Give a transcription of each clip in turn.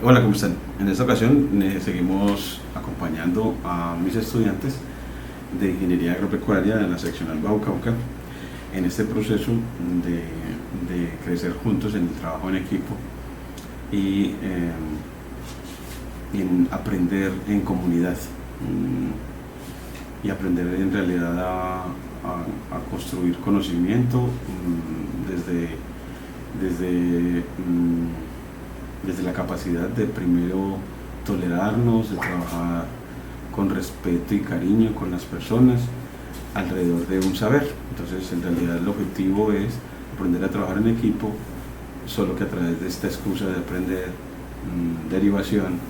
Hola, ¿cómo están? En esta ocasión seguimos acompañando a mis estudiantes de Ingeniería Agropecuaria de la seccional Bajo Cauca en este proceso de crecer juntos en el trabajo en equipo y en aprender en comunidad y aprender en realidad a construir conocimiento desde desde la capacidad de primero tolerarnos, de trabajar con respeto y cariño con las personas alrededor de un saber. Entonces, en realidad el objetivo es aprender a trabajar en equipo, solo que a través de esta excusa de aprender derivación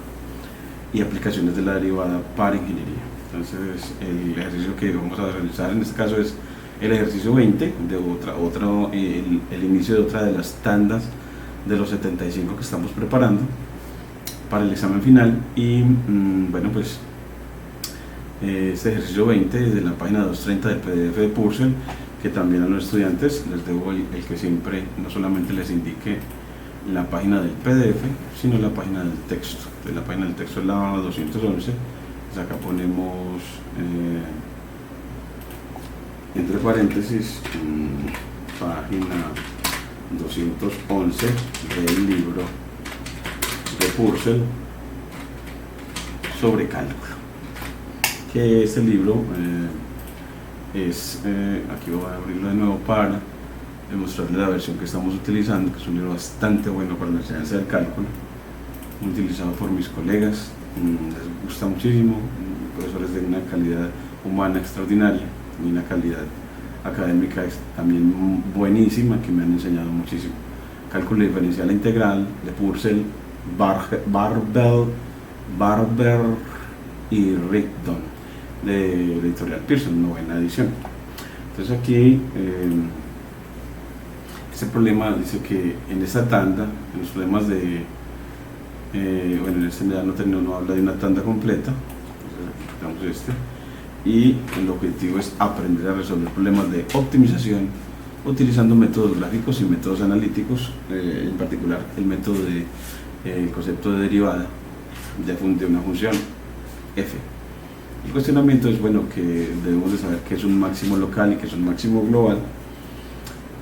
y aplicaciones de la derivada para ingeniería. Entonces, el ejercicio que vamos a realizar en este caso es el ejercicio 20 de el inicio de otra de las tandas de los 75 que estamos preparando para el examen final. Y bueno, pues este ejercicio 20 desde la página 230 del PDF de Purcell, que también a los estudiantes les debo el que siempre no solamente les indique la página del PDF, sino la página del texto. De la página del texto es la 211, pues acá ponemos entre paréntesis página 211 del libro de Purcell sobre cálculo, que este libro aquí voy a abrirlo de nuevo para demostrarles la versión que estamos utilizando, que es un libro bastante bueno para la enseñanza del cálculo, utilizado por mis colegas, les gusta muchísimo, profesores de una calidad humana extraordinaria y una calidad académica también buenísima, que me han enseñado muchísimo. Cálculo diferencial e integral de Purcell, Barber y Rigdon, de editorial Pearson, novena edición. Entonces aquí este problema dice que en esta tanda, en los problemas de bueno, en este no habla de una tanda completa, entonces aquí quitamos y el objetivo es aprender a resolver problemas de optimización utilizando métodos gráficos y métodos analíticos, en particular el método el concepto de derivada de una función f. El cuestionamiento es, bueno, que debemos de saber qué es un máximo local y qué es un máximo global.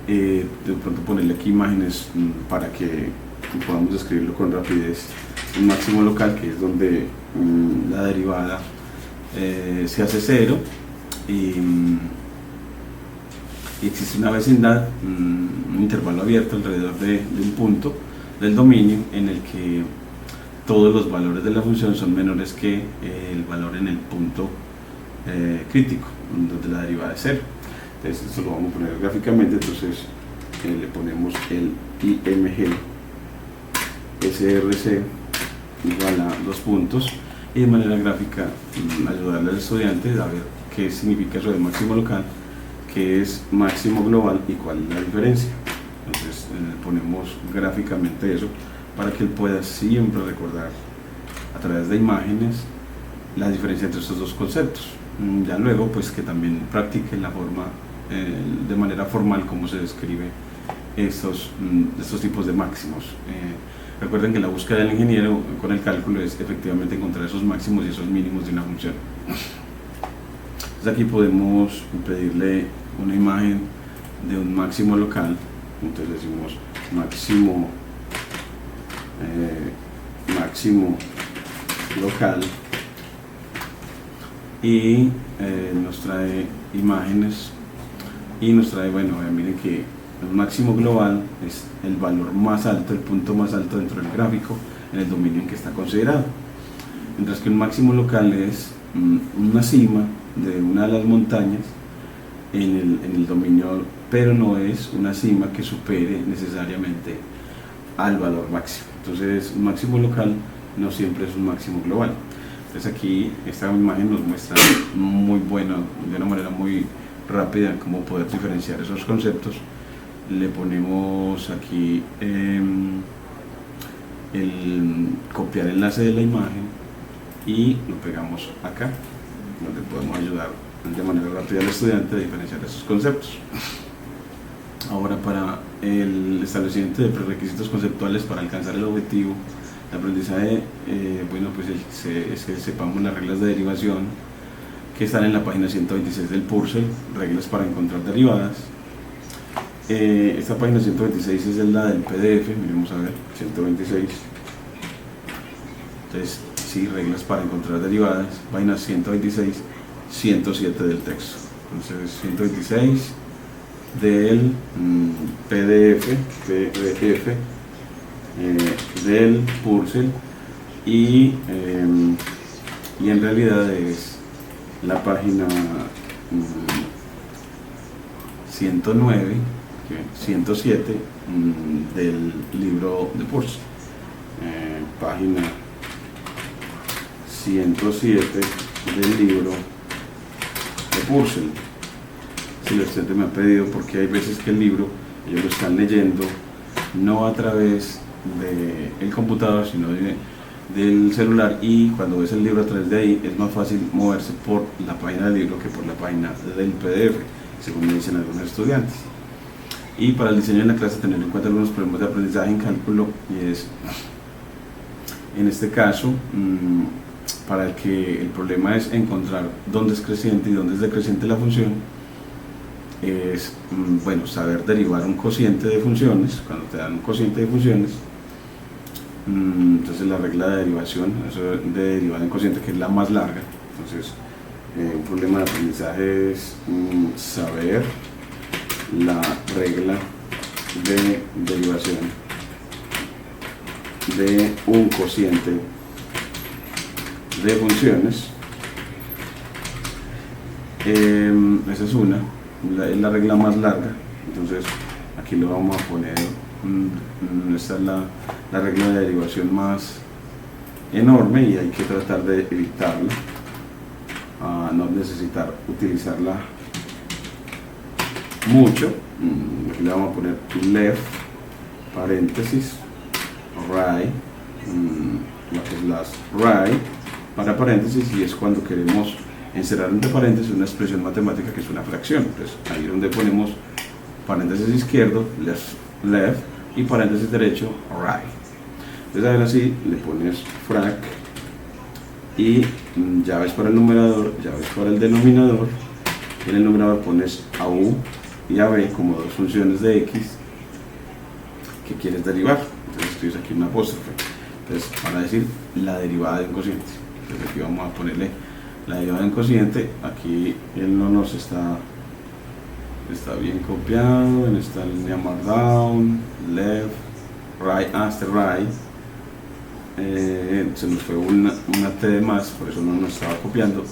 De pronto ponerle aquí imágenes para que podamos describirlo con rapidez. Un máximo local, que es donde la derivada se hace cero y existe una vecindad, un intervalo abierto alrededor de un punto del dominio en el que todos los valores de la función son menores que el valor en el punto crítico, donde la derivada es cero. Entonces esto lo vamos a poner gráficamente. Entonces le ponemos el IMG SRC igual a 2 puntos, y de manera gráfica ayudarle al estudiante a ver qué significa eso de máximo local, qué es máximo global y cuál es la diferencia. Entonces ponemos gráficamente eso para que él pueda siempre recordar a través de imágenes la diferencia entre estos dos conceptos. Ya luego pues que también practique la forma de manera formal cómo se describe estos tipos de máximos. Recuerden que la búsqueda del ingeniero con el cálculo es efectivamente encontrar esos máximos y esos mínimos de una función. Entonces aquí podemos pedirle una imagen de un máximo local. Entonces decimos máximo local, y nos trae imágenes y nos trae, bueno, miren que el máximo global es el valor más alto, el punto más alto dentro del gráfico en el dominio en que está considerado, mientras que un máximo local es una cima de una de las montañas en el dominio, pero no es una cima que supere necesariamente al valor máximo. Entonces un máximo local no siempre es un máximo global. Entonces aquí esta imagen nos muestra muy bueno, de una manera muy rápida, cómo poder diferenciar esos conceptos. Le ponemos aquí el copiar enlace de la imagen y lo pegamos acá, donde podemos ayudar de manera rápida al estudiante a diferenciar esos conceptos. Ahora, para el establecimiento de prerequisitos conceptuales para alcanzar el objetivo El aprendizaje, bueno, pues es que sepamos las reglas de derivación que están en la página 126 del Purcell, reglas para encontrar derivadas. Esta página 126 es la del PDF, miremos a ver, 126. Entonces, sí, reglas para encontrar derivadas, página 126, 107 del texto. Entonces, 126 del PDF del Purcell y en realidad es la página 109, 107 del libro de Purcell, página 107 del libro de Purcell. Si el estudiante me ha pedido, porque hay veces que el libro ellos lo están leyendo no a través del computador, sino del celular, y cuando ves el libro a través de ahí es más fácil moverse por la página del libro que por la página del PDF, según me dicen algunos estudiantes. Y para el diseño de la clase, tener en cuenta algunos problemas de aprendizaje en cálculo, y es, en este caso, para el que el problema es encontrar dónde es creciente y dónde es decreciente la función, es, bueno, saber derivar un cociente de funciones. Cuando te dan un cociente de funciones, entonces la regla de derivación, eso de derivada en cociente, que es la más larga. Entonces, un problema de aprendizaje es saber la regla de derivación de un cociente de funciones. Esa es una, es la regla más larga. Entonces aquí lo vamos a poner, esta es la regla de derivación más enorme y hay que tratar de evitarla, no necesitar utilizarla mucho. Aquí le vamos a poner left, paréntesis, right, right, para paréntesis, y es cuando queremos encerrar entre paréntesis una expresión matemática que es una fracción. Entonces ahí donde ponemos paréntesis izquierdo, left, y paréntesis derecho, right. Entonces a ver, así le pones frac y llaves para el numerador, llaves para el denominador. En el numerador pones a u y a b como dos funciones de x que quieres derivar. Entonces escribes aquí una apóstrofe. Entonces, para decir la derivada de un cociente, entonces aquí vamos a ponerle la derivada de un cociente. Aquí él no nos está bien copiado en esta línea markdown, left, right, hasta right. Se nos fue una T de más, por eso no nos estaba copiando.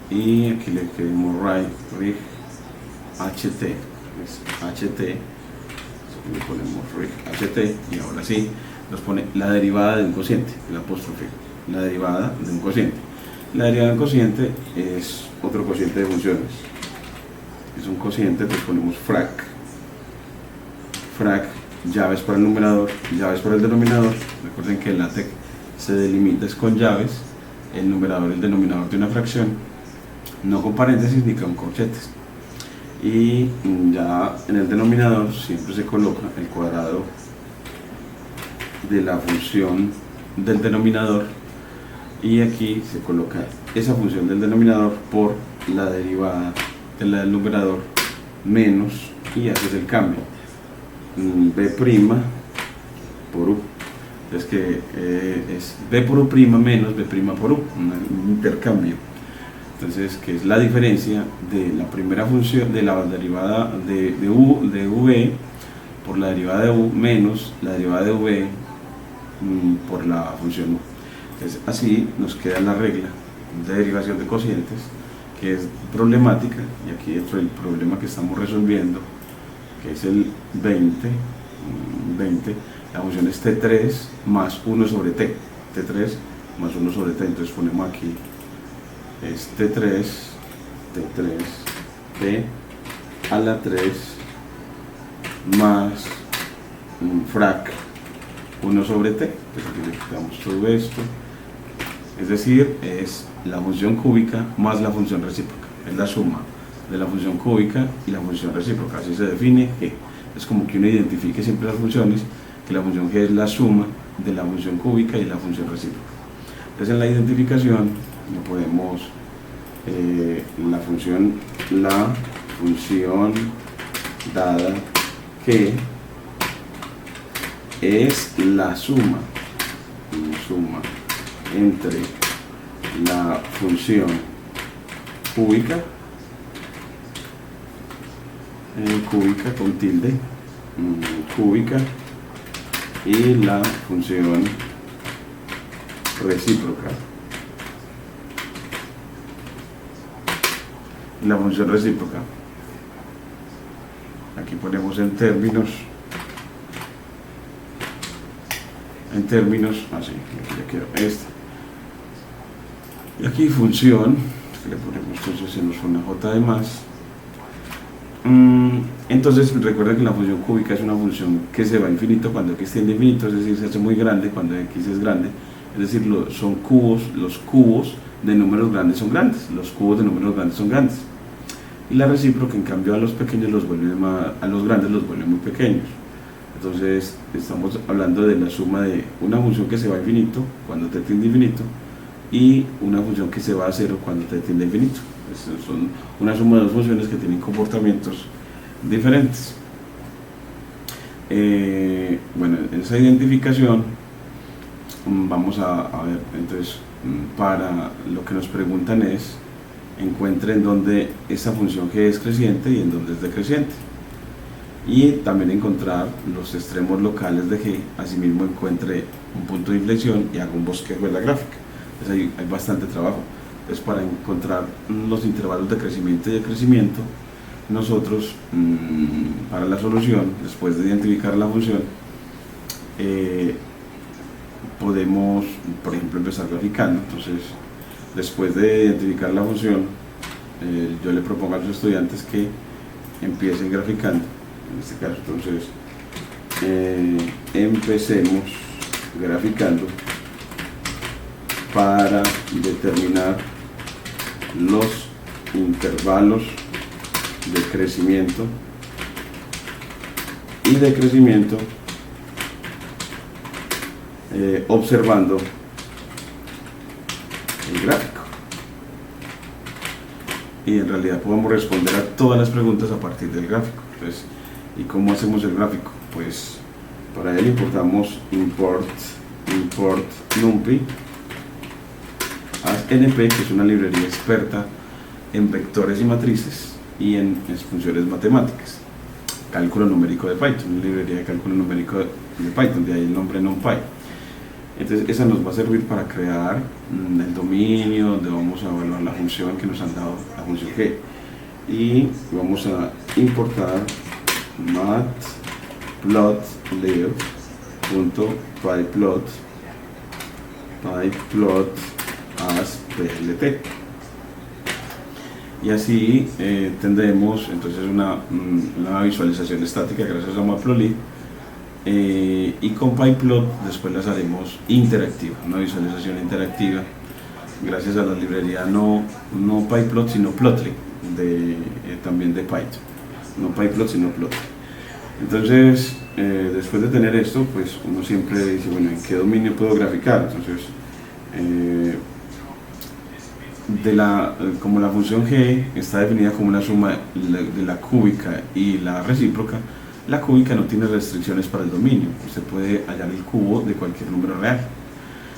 Y aquí le escribimos right, rig, ht, es ht, le ponemos rig, ht, y ahora sí nos pone la derivada de un cociente, el apóstrofe, la derivada de un cociente. La derivada de un cociente es otro cociente de funciones, es un cociente, pues ponemos frac, llaves para el numerador, llaves para el denominador. Recuerden que el LaTeX se delimita con llaves, el numerador y el denominador de una fracción, no con paréntesis ni con corchetes. Y ya en el denominador siempre se coloca el cuadrado de la función del denominador, y aquí se coloca esa función del denominador por la derivada de la del numerador menos, y haces el cambio, b' por u. Entonces que es b por u' menos b' por u, un intercambio. Entonces, que es la diferencia de la primera función, de la derivada de v por la derivada de u menos la derivada de v por la función u. Entonces, así nos queda la regla de derivación de cocientes, que es problemática, y aquí dentro del problema que estamos resolviendo, que es el 20, la función es t3 más 1 sobre t, t3 más 1 sobre t. Entonces ponemos aquí es t3 t a la 3 más frac 1 sobre t. Entonces aquí le quitamos todo esto, es decir, es la función cúbica más la función recíproca, es la suma de la función cúbica y la función recíproca. Así se define g. Es como que uno identifique siempre las funciones, que la función g es la suma de la función cúbica y la función recíproca. Entonces en la identificación podemos la función dada que es la suma entre la función cúbica con tilde, cúbica, y la función recíproca. La función recíproca, aquí ponemos en términos, así, ya quiero esta. Y aquí función, le ponemos entonces en una j de más. Entonces recuerda que la función cúbica es una función que se va a infinito cuando x tiende a infinito, es decir, se hace muy grande cuando x es grande, es decir, son cubos, los cubos de números grandes son grandes, los cubos de números grandes son grandes. Y la recíproca, en cambio, a los pequeños los vuelve a los grandes los vuelve muy pequeños. Entonces estamos hablando de la suma de una función que se va a infinito cuando t tiende a infinito y una función que se va a cero cuando t tiende a infinito. Son una suma de dos funciones que tienen comportamientos diferentes. Bueno, en esa identificación vamos a ver, entonces, para lo que nos preguntan es encuentre en donde esa función g es creciente y en donde es decreciente, y también encontrar los extremos locales de g. Asimismo encuentre un punto de inflexión y haga un bosquejo de la gráfica. Entonces hay bastante trabajo. Entonces, para encontrar los intervalos de crecimiento y decrecimiento, nosotros para la solución, después de identificar la función, podemos, por ejemplo, empezar graficando. Entonces, después de identificar la función, yo le propongo a los estudiantes que empiecen graficando. En este caso, entonces, empecemos graficando para determinar los intervalos de crecimiento y decrecimiento, observando el gráfico. Y en realidad podemos responder a todas las preguntas a partir del gráfico. Entonces, ¿y cómo hacemos el gráfico? Pues para él importamos import numpy as np, que es una librería experta en vectores y matrices y en funciones matemáticas. Cálculo numérico de Python, una librería de cálculo numérico de Python, de ahí el nombre NumPy. Entonces esa nos va a servir para crear el dominio donde vamos a evaluar la función que nos han dado, la función g, y vamos a importar matplotlib.pyplot as plt, y así tendremos entonces una visualización estática gracias a matplotlib, y con pyplot después las haremos interactiva, una visualización interactiva gracias a la librería no pyplot sino plotly también de Python, no pyplot sino plotly. Entonces después de tener esto, pues uno siempre dice, bueno, ¿en qué dominio puedo graficar? Entonces como la función g está definida como una suma de la cúbica y la recíproca, la cúbica no tiene restricciones para el dominio, usted puede hallar el cubo de cualquier número real,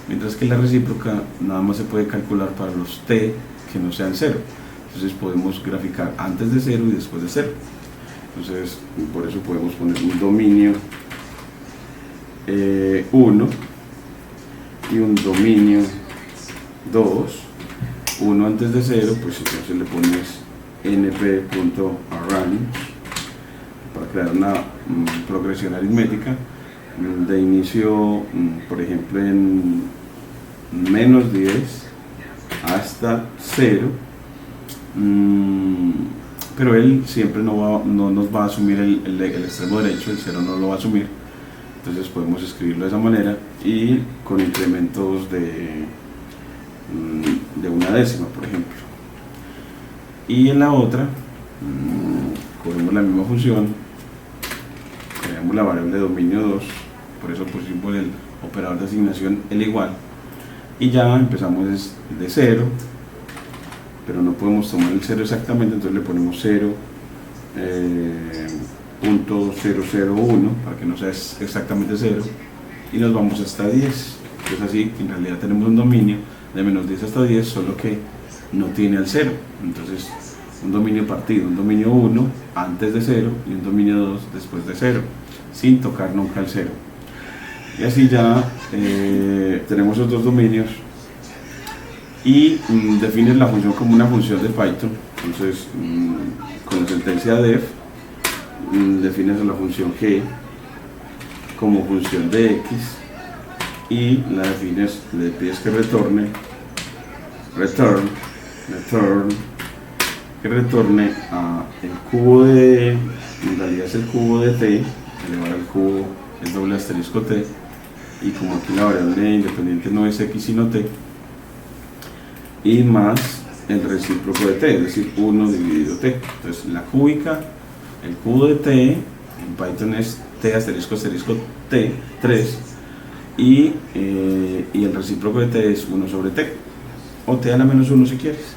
mientras que la recíproca nada más se puede calcular para los t que no sean 0. Entonces podemos graficar antes de 0 y después de 0. Entonces por eso podemos poner un dominio 1 y un dominio 2. 1 antes de 0, pues entonces le pones np.arrange para crear una progresión aritmética de inicio, por ejemplo, en menos 10 hasta 0, pero él siempre no nos va a asumir el extremo derecho, el 0 no lo va a asumir. Entonces podemos escribirlo de esa manera y con incrementos de una décima, por ejemplo. Y en la otra cogemos la misma función, creamos la variable dominio 2, por eso pusimos el operador de asignación el igual, y ya empezamos de 0, pero no podemos tomar el 0 exactamente, entonces le ponemos 0.001 para que no sea exactamente 0, y nos vamos hasta 10. Entonces así en realidad tenemos un dominio de menos 10 hasta 10, solo que no tiene el 0. Entonces un dominio partido, un dominio 1 antes de 0 y un dominio 2 después de 0, sin tocar nunca el 0. Y así ya tenemos esos dos dominios, y defines la función como una función de Python. Entonces con la sentencia def defines la función g como función de x, y la defines, le pides que retorne que retorne a el cubo de, en realidad es el cubo de t, elevar al cubo es doble asterisco t, y como aquí la variable independiente no es x sino t, y más el recíproco de t, es decir 1 dividido t. Entonces la cúbica, el cubo de t en Python es t asterisco asterisco t 3, y el recíproco de t es 1 sobre t, o t a la menos 1 si quieres.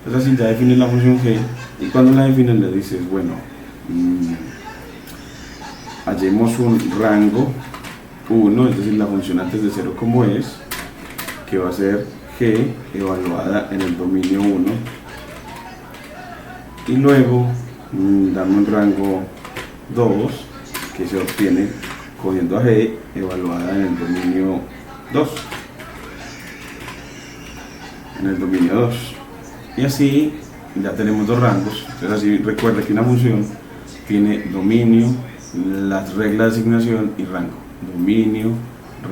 Entonces así ya defines la función g, y cuando la defines le dices, bueno, hallemos un rango 1, es decir, la función antes de 0 como es, que va a ser g evaluada en el dominio 1, y luego dame un rango 2 que se obtiene cogiendo a g evaluada en el dominio 2, y así ya tenemos dos rangos. Entonces así recuerda que una función tiene dominio, las reglas de asignación y rango, dominio,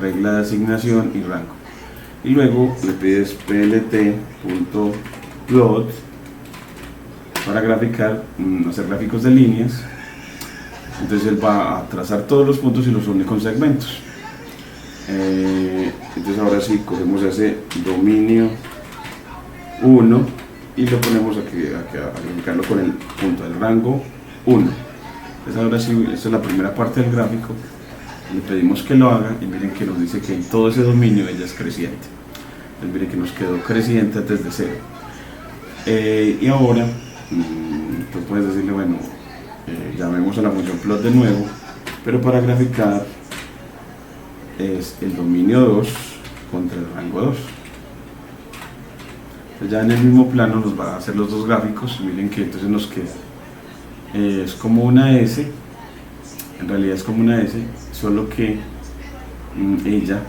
regla de asignación y rango, y luego le pides plt.plot para graficar, hacer gráficos de líneas. Entonces él va a trazar todos los puntos y los une con segmentos. Entonces ahora sí cogemos ese dominio 1 y lo ponemos aquí a graficarlo con el punto del rango 1. Entonces ahora sí, esta es la primera parte del gráfico. Le pedimos que lo haga, y miren que nos dice que en todo ese dominio ella es creciente. Entonces miren que nos quedó creciente desde 0. Y ahora tú puedes decirle, bueno, llamemos a la función plot de nuevo, pero para graficar es el dominio 2 contra el rango 2. Entonces ya en el mismo plano nos va a hacer los dos gráficos. Miren que entonces nos queda, es como una S, en realidad es como una S, solo que ella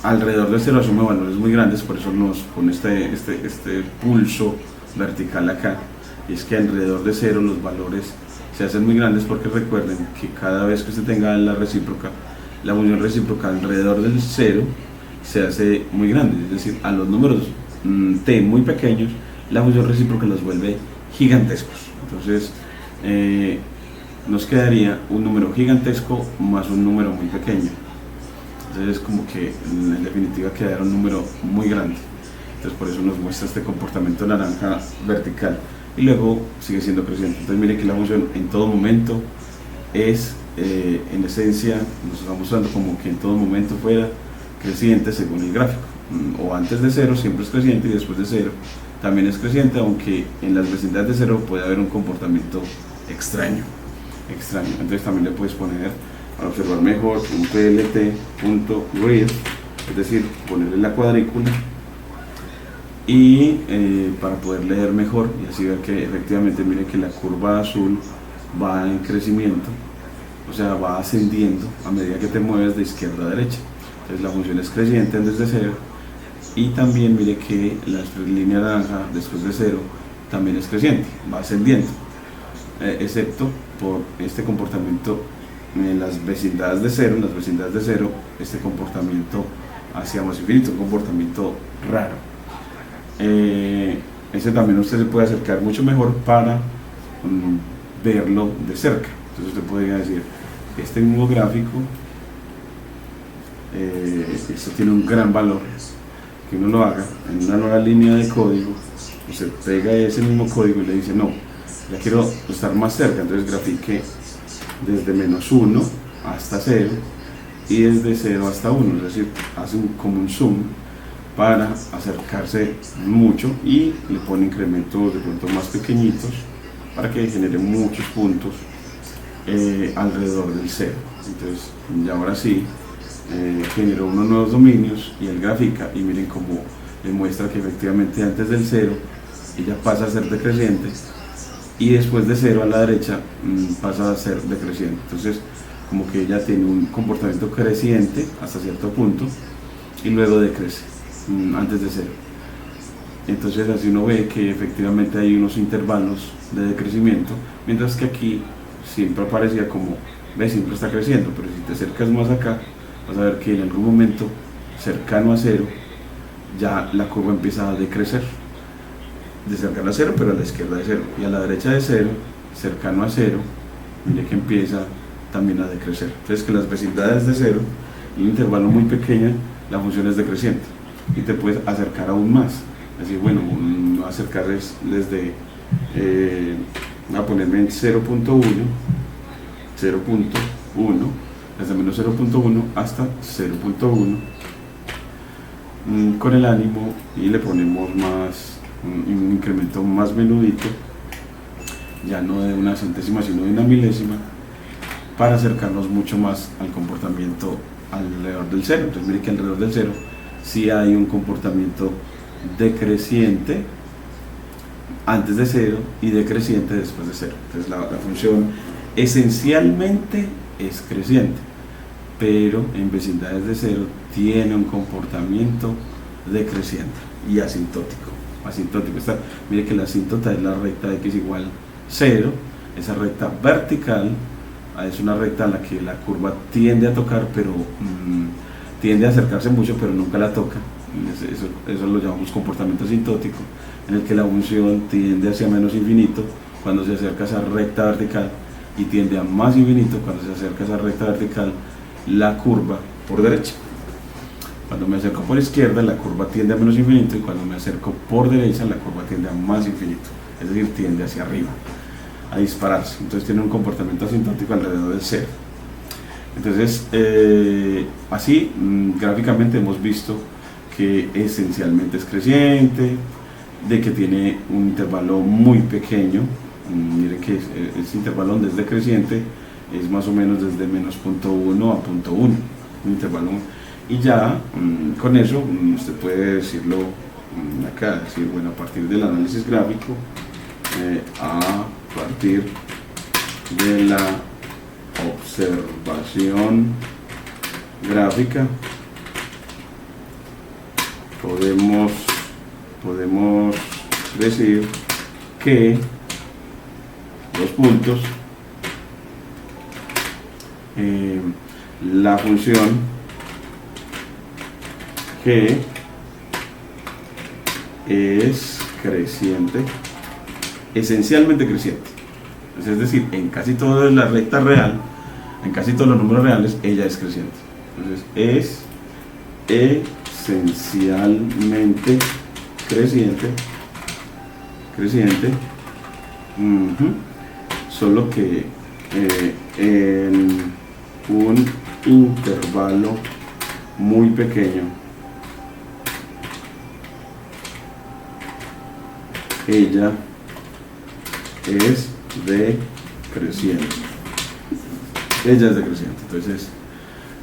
alrededor del 0 asume valores muy grandes, por eso nos pone este pulso vertical acá, y es que alrededor de 0 los valores se hacen muy grandes, porque recuerden que cada vez que se tenga la recíproca, la función recíproca alrededor del 0 se hace muy grande, es decir, a los números t muy pequeños la función recíproca los vuelve gigantescos. Entonces nos quedaría un número gigantesco más un número muy pequeño. Entonces es como que en definitiva quedará un número muy grande. Entonces por eso nos muestra este comportamiento naranja vertical, y luego sigue siendo creciente. Entonces mire que la función en todo momento es, en esencia, nos está mostrando como que en todo momento fuera creciente según el gráfico, o antes de 0 siempre es creciente, y después de 0 también es creciente, aunque en las vecindades de 0 puede haber un comportamiento extraño. Entonces también le puedes poner, para observar mejor, un plt.read, es decir, ponerle la cuadrícula, y para poder leer mejor y así ver que efectivamente, miren que la curva azul va en crecimiento, o sea, va ascendiendo a medida que te mueves de izquierda a derecha. Entonces la función es creciente desde 0, y también mire que la línea naranja después de 0 también es creciente, va ascendiendo, excepto por este comportamiento en las vecindades de 0. En las vecindades de 0 este comportamiento hacia más infinito, un comportamiento raro. Ese también usted se puede acercar mucho mejor para verlo de cerca. Entonces usted podría decir, este mismo gráfico, esto tiene un gran valor, que uno lo haga en una nueva línea de código, usted pega ese mismo código y le dice, no, ya quiero estar más cerca, entonces grafique desde -1 hasta 0 y desde 0 hasta 1, es decir, hacen como un zoom para acercarse mucho y le pone incrementos de pronto más pequeñitos para que genere muchos puntos alrededor del 0. Entonces, ya ahora sí, generó unos nuevos dominios y él grafica, y miren cómo le muestra que efectivamente antes del 0 ella pasa a ser decreciente y después de 0 a la derecha pasa a ser decreciente. Entonces, como que ella tiene un comportamiento creciente hasta cierto punto y luego decrece antes de 0. Entonces así uno ve que efectivamente hay unos intervalos de decrecimiento, mientras que aquí siempre aparecía como, ves, siempre está creciendo, pero si te acercas más acá, vas a ver que en algún momento cercano a 0, ya la curva empieza a decrecer, de cercano a 0, pero a la izquierda de 0, y a la derecha de 0, cercano a 0, mire que empieza también a decrecer. Entonces que las vecindades de 0, en un intervalo muy pequeño, la función es decreciente, y te puedes acercar aún más. Así, bueno, voy a acercar desde, voy a ponerme en 0.1, desde menos 0.1 hasta 0.1, con el ánimo, y le ponemos más, un incremento más menudito, ya no de una centésima sino de una milésima, para acercarnos mucho más al comportamiento alrededor del 0. Entonces mire que alrededor del 0 sí hay un comportamiento decreciente antes de 0 y decreciente después de 0. Entonces la función esencialmente es creciente, pero en vecindades de 0 tiene un comportamiento decreciente y asintótico. Mire que la asíntota es la recta x igual 0, esa recta vertical es una recta a la que la curva tiende a tocar, pero tiende a acercarse mucho, pero nunca la toca. Eso lo llamamos comportamiento asintótico, en el que la función tiende hacia menos infinito cuando se acerca a esa recta vertical y tiende a más infinito cuando se acerca a esa recta vertical la curva por derecha. Cuando me acerco por izquierda, la curva tiende a menos infinito, y cuando me acerco por derecha, la curva tiende a más infinito, es decir, tiende hacia arriba, a dispararse. Entonces tiene un comportamiento asintótico alrededor del 0. Entonces, así gráficamente hemos visto que esencialmente es creciente, de que tiene un intervalo muy pequeño. Mire que ese intervalo donde es decreciente es más o menos desde menos 0.1 a 0.1, un intervalo. Y ya con eso usted puede decirlo acá, decir, bueno, a partir del análisis gráfico, a partir de la observación gráfica, podemos decir que los puntos, la función G es creciente, esencialmente creciente. Es decir, en casi toda la recta real, en casi todos los números reales, ella es creciente. Entonces, es esencialmente creciente, solo que en un intervalo muy pequeño, ella es decreciente. Entonces,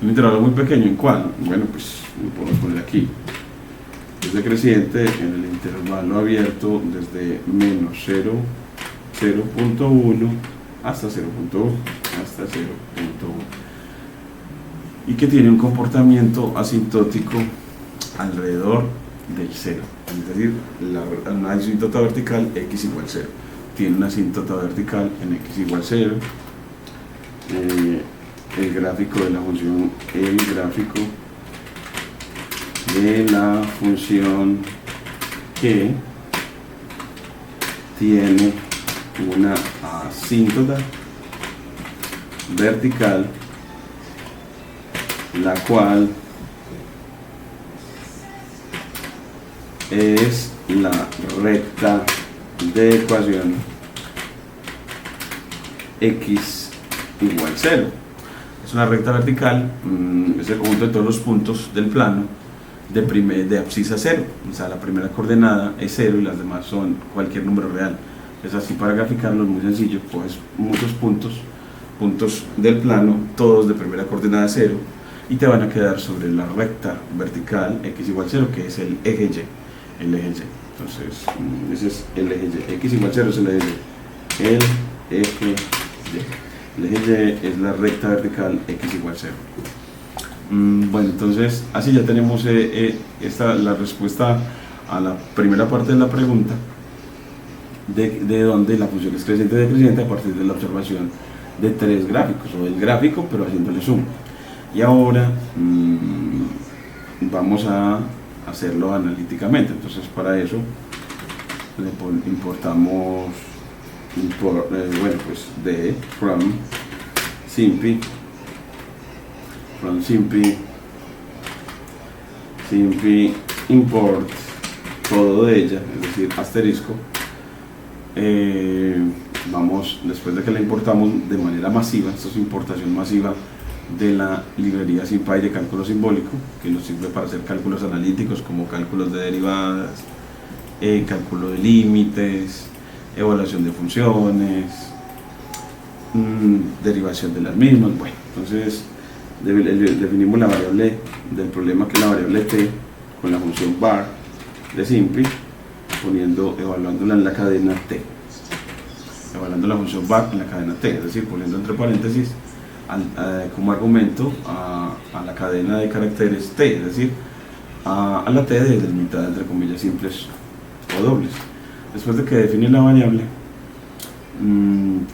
un intervalo muy pequeño, ¿en cuál? Bueno, pues lo podemos poner aquí. Es decreciente en el intervalo abierto desde menos 0.1 hasta 0.1, y que tiene un comportamiento asintótico alrededor del 0. Es decir, una asíntota vertical x igual 0. Tiene una asíntota vertical en x igual 0. El gráfico de la función, que tiene una asíntota vertical, la cual es la recta de ecuación x igual 0. Es una recta vertical, es el conjunto de todos los puntos del plano de abscisa 0. O sea, la primera coordenada es 0 y las demás son cualquier número real. Es así, para graficarlo es muy sencillo, coges muchos puntos del plano, todos de primera coordenada 0, y te van a quedar sobre la recta vertical x igual 0, que es el eje Y. Entonces, ese es el eje Y. X igual 0 es el eje Y. El eje Y. El eje Y es la recta vertical x igual 0. Bueno, entonces, así ya tenemos la respuesta a la primera parte de la pregunta, de donde la función es creciente y decreciente a partir de la observación de 3 gráficos, o del gráfico, pero haciéndole zoom. Y ahora vamos a hacerlo analíticamente. Entonces, para eso le importamos de from simpy import todo de ella, es decir, asterisco. Vamos, después de que la importamos de manera masiva, esto es importación masiva de la librería SymPy de cálculo simbólico, que nos sirve para hacer cálculos analíticos como cálculos de derivadas, cálculo de límites, evaluación de funciones, derivación de las mismas. Bueno, entonces definimos la variable del problema, que es la variable t, con la función var de simpy, evaluándola en la cadena t, evaluando la función var en la cadena t, es decir, poniendo entre paréntesis como argumento a la cadena de caracteres t, es decir, a la t de delimitada entre comillas simples o dobles. Después de que define la variable,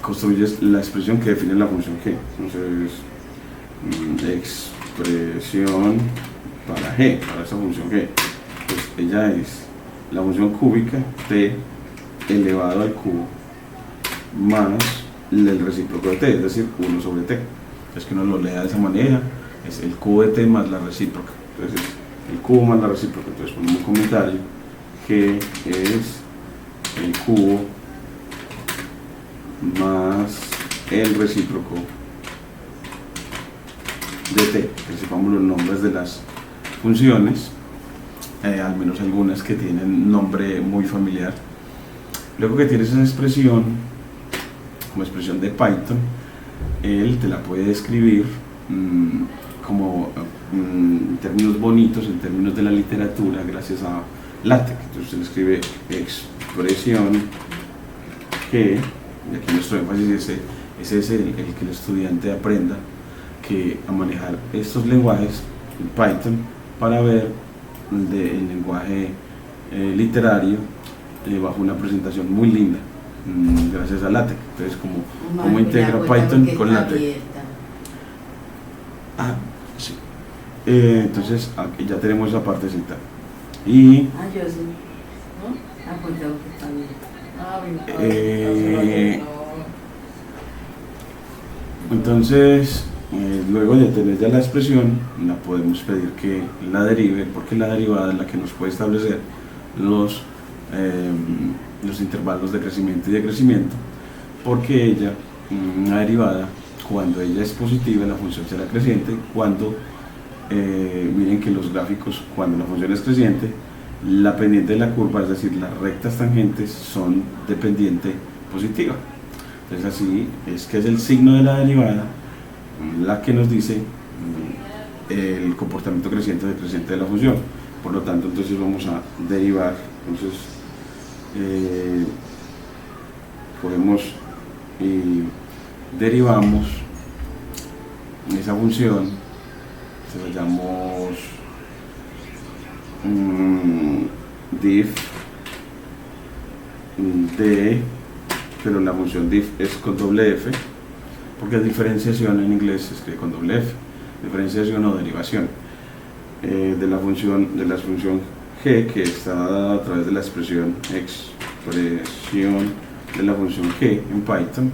construyes la expresión que define la función g. Entonces, expresión para g, para esa función g, pues ella es la función cúbica t elevado al cubo más el recíproco de t, es decir, 1 sobre t. Es que uno lo lea de esa manera, es el cubo de t más la recíproca. Entonces, el cubo más la recíproca. Entonces, ponemos un comentario que es el cubo más el recíproco de t. Que sepamos los nombres de las funciones, al menos algunas que tienen nombre muy familiar. Luego que tienes esa expresión como expresión de Python, él te la puede escribir como en términos bonitos, en términos de la literatura, gracias a LaTeX. Entonces se le escribe expresión que, y aquí nuestro énfasis es el que el estudiante aprenda a manejar estos lenguajes en Python para ver el lenguaje literario bajo una presentación muy linda, gracias a LaTeX. Entonces, como integra Python con LaTeX. Sí. Entonces, aquí ya tenemos esa partecita. Y yo sí, ¿no? Apuntado que está bien. Entonces, luego de tener ya la expresión, la podemos pedir que la derive, porque la derivada es la que nos puede establecer los intervalos de crecimiento y decrecimiento, porque ella, una derivada, cuando ella es positiva, la función será creciente. Cuando miren que los gráficos, cuando la función es creciente, la pendiente de la curva, es decir, las rectas tangentes, son de pendiente positiva. Entonces, así es que es el signo de la derivada la que nos dice el comportamiento creciente o decreciente de la función. Por lo tanto, entonces vamos a derivar. Entonces, cogemos y derivamos esa función, se la llamamos diff de, pero la función diff es con doble f, porque es diferenciación, en inglés se escribe con doble f, diferenciación o derivación de la función g, que está dada a través de la expresión de la función g en Python,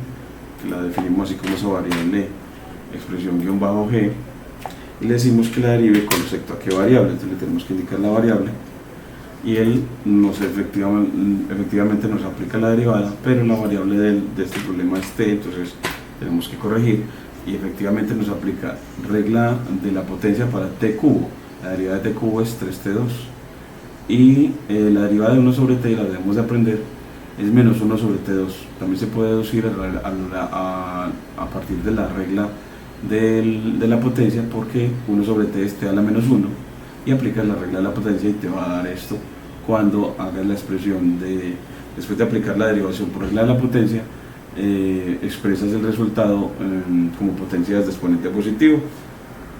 que la definimos así como esa variable expresión guión bajo g, y le decimos que la derive con respecto a qué variable. Entonces le tenemos que indicar la variable y él efectivamente nos aplica la derivada, pero la variable de este problema es t, entonces tenemos que corregir. y efectivamente nos aplica regla de la potencia para t cubo. La derivada de t cubo es 3t2 y la derivada de 1 sobre t, la debemos de aprender, es menos 1 sobre t2. También se puede deducir a partir de la regla de la potencia, porque 1 sobre t es t a la menos 1, y aplicas la regla de la potencia y te va a dar esto cuando hagas la expresión después de aplicar la derivación por regla de la potencia. Expresas el resultado como potencias de exponente positivo,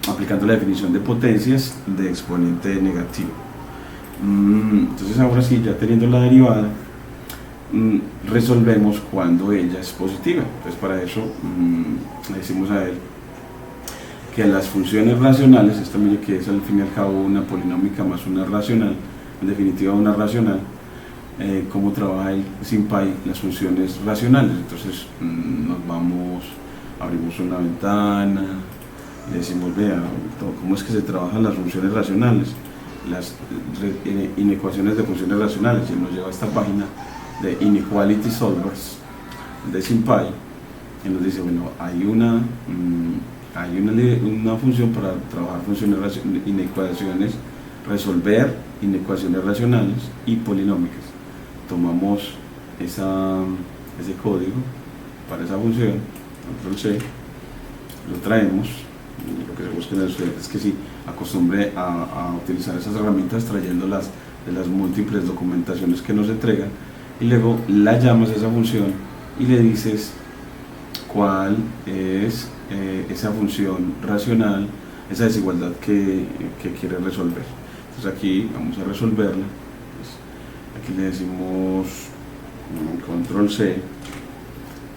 aplicando la definición de potencias de exponente negativo. Entonces ahora sí, ya teniendo la derivada, resolvemos cuando ella es positiva. Entonces para eso le decimos a él que las funciones racionales, esta mire que es al fin y al cabo una polinómica más una racional, en definitiva una racional, cómo trabaja el SymPy las funciones racionales. Entonces nos vamos, abrimos una ventana, le decimos, vea, cómo es que se trabajan las funciones racionales, las inecuaciones de funciones racionales, y nos lleva a esta página de Inequality Solvers de SymPy, y nos dice, bueno, hay una función para trabajar funciones inecuaciones, resolver inecuaciones racionales y polinómicas. Tomamos ese código para esa función, control C, lo traemos. Lo que se busca en el estudiante es que sí acostumbre a utilizar esas herramientas, trayéndolas de las múltiples documentaciones que nos entregan, y luego la llamas a esa función y le dices cuál es esa función racional, esa desigualdad que quiere resolver. Entonces aquí vamos a resolverla. Aquí le decimos control C,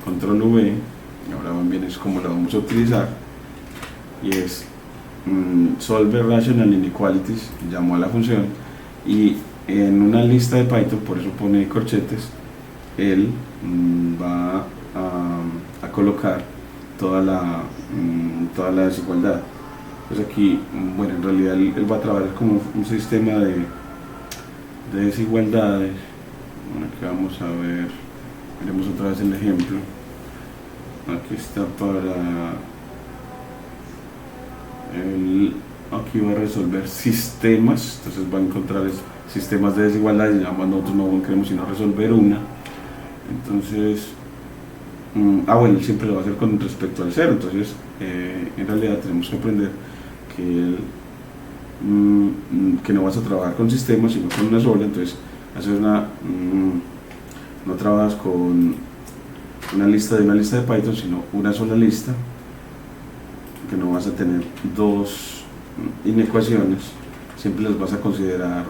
control V, y ahora bien es como la vamos a utilizar, y es solver rational inequalities. Llamo a la función y en una lista de Python, por eso pone corchetes, él va a colocar toda la desigualdad. Pues aquí, bueno, en realidad él va a trabajar como un sistema de desigualdades. Bueno, aquí vamos a ver, veremos otra vez el ejemplo. Aquí está aquí va a resolver sistemas, entonces va a encontrar sistemas de desigualdad, y nosotros no queremos sino resolver una. Entonces, bueno, él siempre lo va a hacer con respecto al cero. Entonces, en realidad tenemos que aprender que no vas a trabajar con sistemas sino con una sola. Entonces haces no trabajas con una lista de Python, sino una sola lista, que no vas a tener dos inecuaciones, siempre las vas a considerar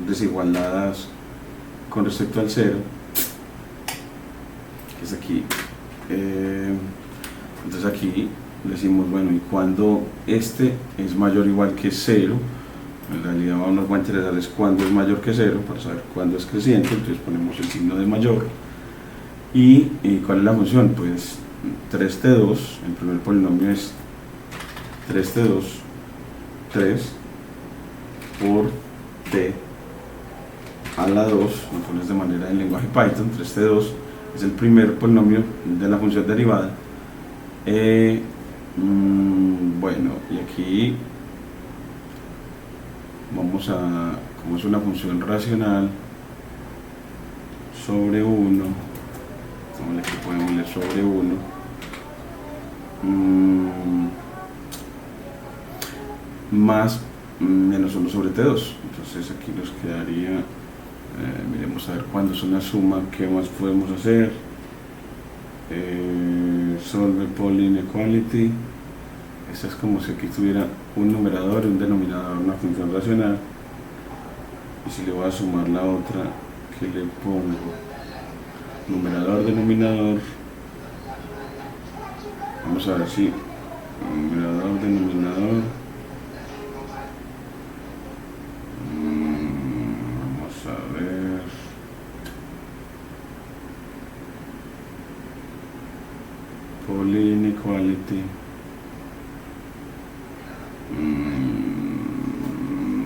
desigualadas con respecto al cero, que es aquí. Entonces aquí decimos, bueno, y cuando este es mayor o igual que 0, en realidad nos va a interesar es cuando es mayor que 0, para saber cuándo es creciente. Entonces ponemos el signo de mayor. ¿Y cuál es la función? Pues 3t2, el primer polinomio es 3t2, 3 por t a la 2, lo pones de manera en lenguaje Python. 3t2 es el primer polinomio de la función derivada. Bueno, y aquí vamos a, como es una función racional sobre 1, aquí podemos leer sobre 1, más menos 1 sobre t2. Entonces aquí nos quedaría, miremos a ver cuándo es una suma, qué más podemos hacer. Solve Pauli inequality. Esta es como si aquí tuviera un numerador y un denominador, una función racional. Y si le voy a sumar la otra, que le pongo numerador, denominador, vamos a ver si numerador, denominador, vamos a ver, Pauli inequality,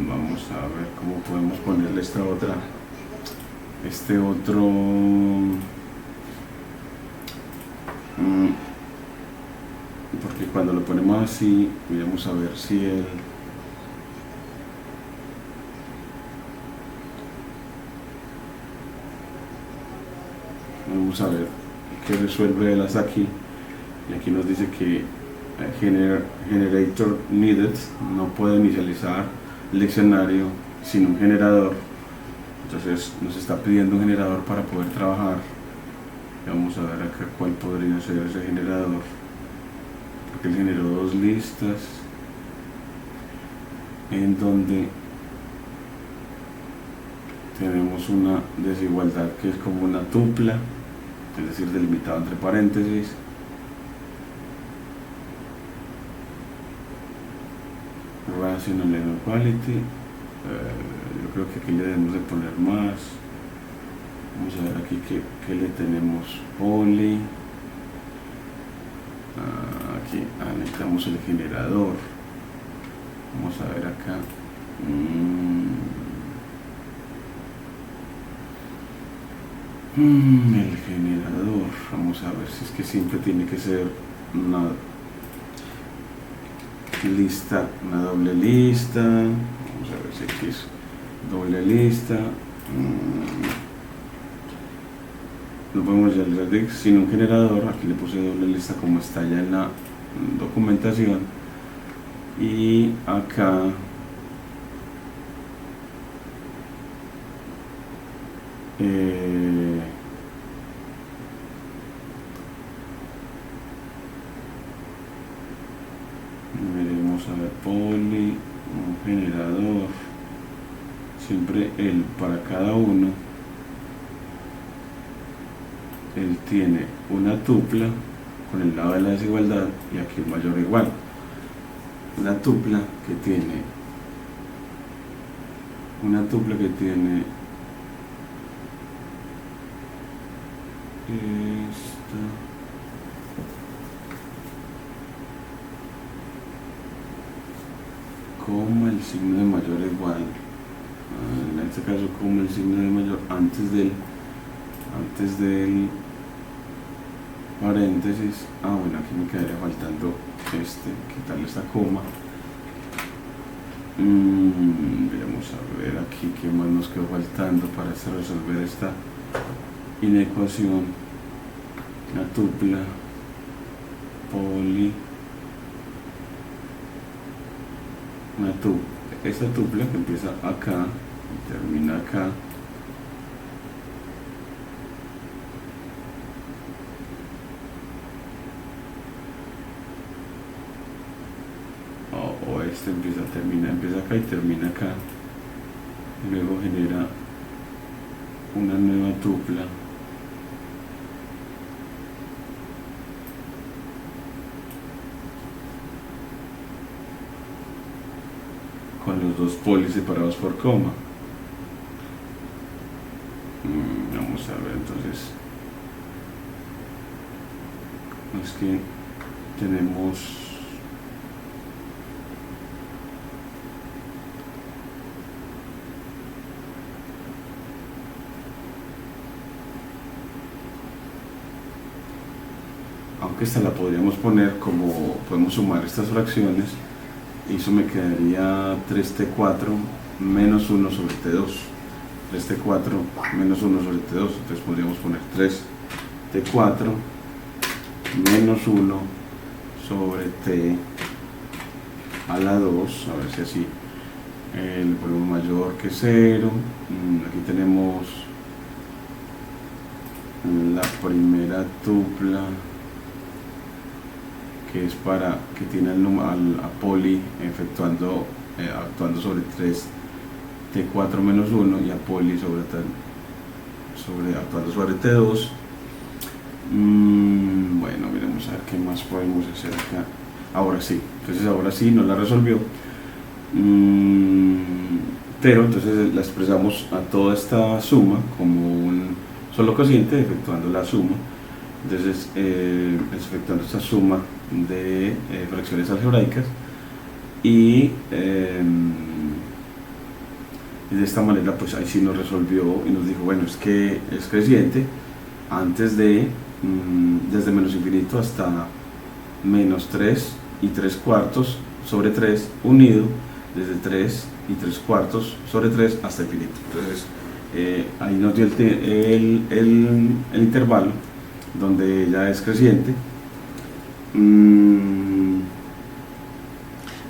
vamos a ver cómo podemos ponerle esta otra, este otro, porque cuando lo ponemos así, miramos a ver si él vamos a ver qué resuelve él hasta aquí. Y aquí nos dice que generator needed, no puede inicializar el diccionario sin un generador. Entonces nos está pidiendo un generador para poder trabajar. Y vamos a ver acá cuál podría ser ese generador, porque él generó dos listas en donde tenemos una desigualdad que es como una tupla, es decir, delimitado entre paréntesis. Rational inequality, yo creo que aquí le debemos de poner más. Vamos a ver aquí que le tenemos poly. Aquí necesitamos el generador. Vamos a ver acá. El generador. Vamos a ver si es que siempre tiene que ser una lista, una doble lista. Vamos a ver si aquí es doble lista. No podemos realizar sin un generador. Aquí le puse doble lista como está ya en la documentación. Y acá veremos a ver poly, un generador, siempre él para cada uno. Él tiene una tupla con el lado de la desigualdad y aquí un mayor o igual. Una tupla que tiene esta, como el signo de mayor o igual, en este caso como el signo de mayor antes del paréntesis. Bueno, aquí me quedaría faltando quitarle esta coma. Vamos a ver aquí qué más nos quedó faltando para resolver esta inecuación. La tupla poly, esta tupla que empieza acá y termina acá. O empieza acá y termina acá. Luego genera una nueva tupla con los dos polis separados por coma. Vamos a ver entonces. Es que tenemos aunque esta la podríamos poner como podemos sumar estas fracciones, y eso me quedaría 3t4 menos 1 sobre t2. 3t4 menos 1 sobre t2, entonces podríamos poner 3t4 menos 1 sobre t a la 2, a ver si así le ponemos mayor que 0. Aquí tenemos la primera tupla que es que tiene a poly actuando sobre 3t4 menos 1 y a poly actuando sobre t2. Bueno, miremos a ver qué más podemos hacer acá. Ahora sí no la resolvió, pero entonces la expresamos a toda esta suma como un solo cociente efectuando la suma. Entonces efectuando esta suma de fracciones algebraicas y de esta manera pues ahí sí nos resolvió y nos dijo, bueno, es que es creciente antes de desde menos infinito hasta menos 3 y 3/4 sobre 3 unido desde 3 y 3/4 sobre 3 hasta infinito. Entonces ahí nos dio el intervalo donde ya es creciente.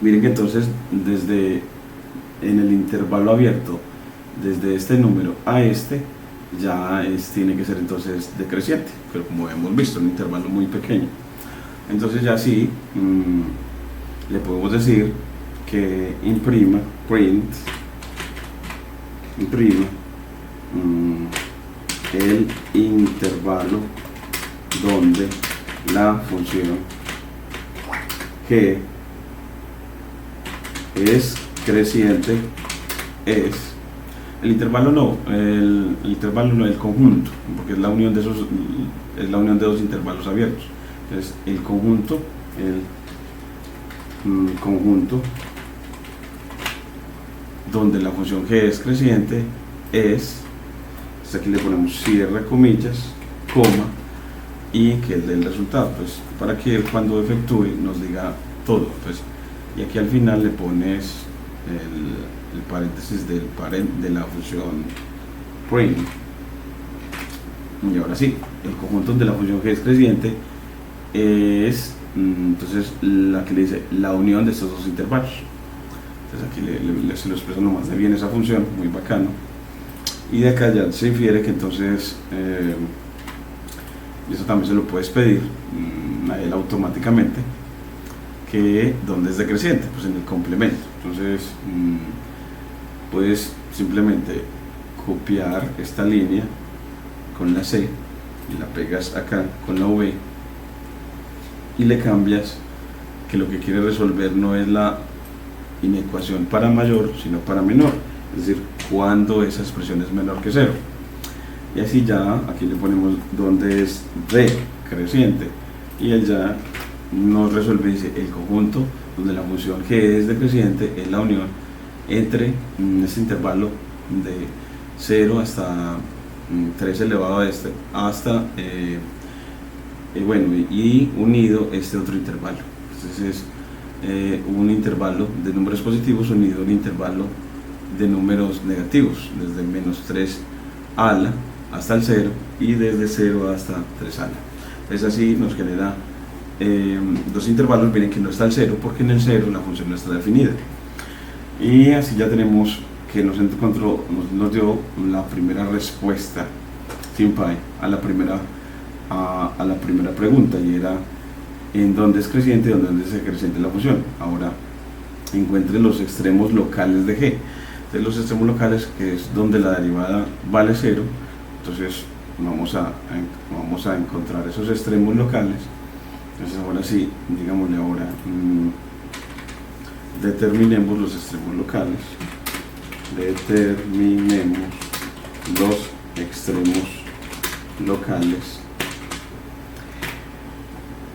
Miren que entonces desde en el intervalo abierto, desde este número a este, ya tiene que ser entonces decreciente, pero como hemos visto, un intervalo muy pequeño. Entonces ya sí, le podemos decir que imprima el intervalo donde la función g es creciente es el intervalo el conjunto, porque es la unión de dos intervalos abiertos. Entonces el conjunto donde la función g es creciente es, aquí le ponemos cierre comillas, coma, y que es el resultado, pues para que cuando efectúe nos diga todo, pues, y aquí al final le pones el paréntesis de la función print. Y ahora sí, el conjunto de la función g es creciente es entonces la que le dice la unión de estos dos intervalos. Entonces aquí se lo expresa nomás de bien esa función, muy bacano. Y de acá ya se infiere que entonces eso también se lo puedes pedir a él automáticamente, que donde es decreciente, pues en el complemento. Entonces puedes simplemente copiar esta línea con la C y la pegas acá con la V y le cambias que lo que quiere resolver no es la inecuación para mayor sino para menor, es decir, cuando esa expresión es menor que 0, y así ya aquí le ponemos donde es decreciente y él ya nos resuelve, dice el conjunto donde la función g es decreciente es la unión entre este intervalo de 0 hasta 3 elevado a este hasta bueno, y unido este otro intervalo. Entonces es un intervalo de números positivos unido a un intervalo de números negativos, desde -3 ala hasta el 0 y desde 0 hasta 3 ala. Es así, nos genera dos intervalos. Miren que no está el 0 porque en el 0 la función no está definida, y así ya tenemos que nos dio la primera respuesta SimPy a la primera pregunta, y era en dónde es creciente y dónde es decreciente la función. Ahora encuentre los extremos locales de g. Entonces los extremos locales, que es donde la derivada vale 0, entonces vamos a encontrar esos extremos locales. Entonces ahora sí, digámosle ahora, determinemos los extremos locales. Determinemos los extremos locales.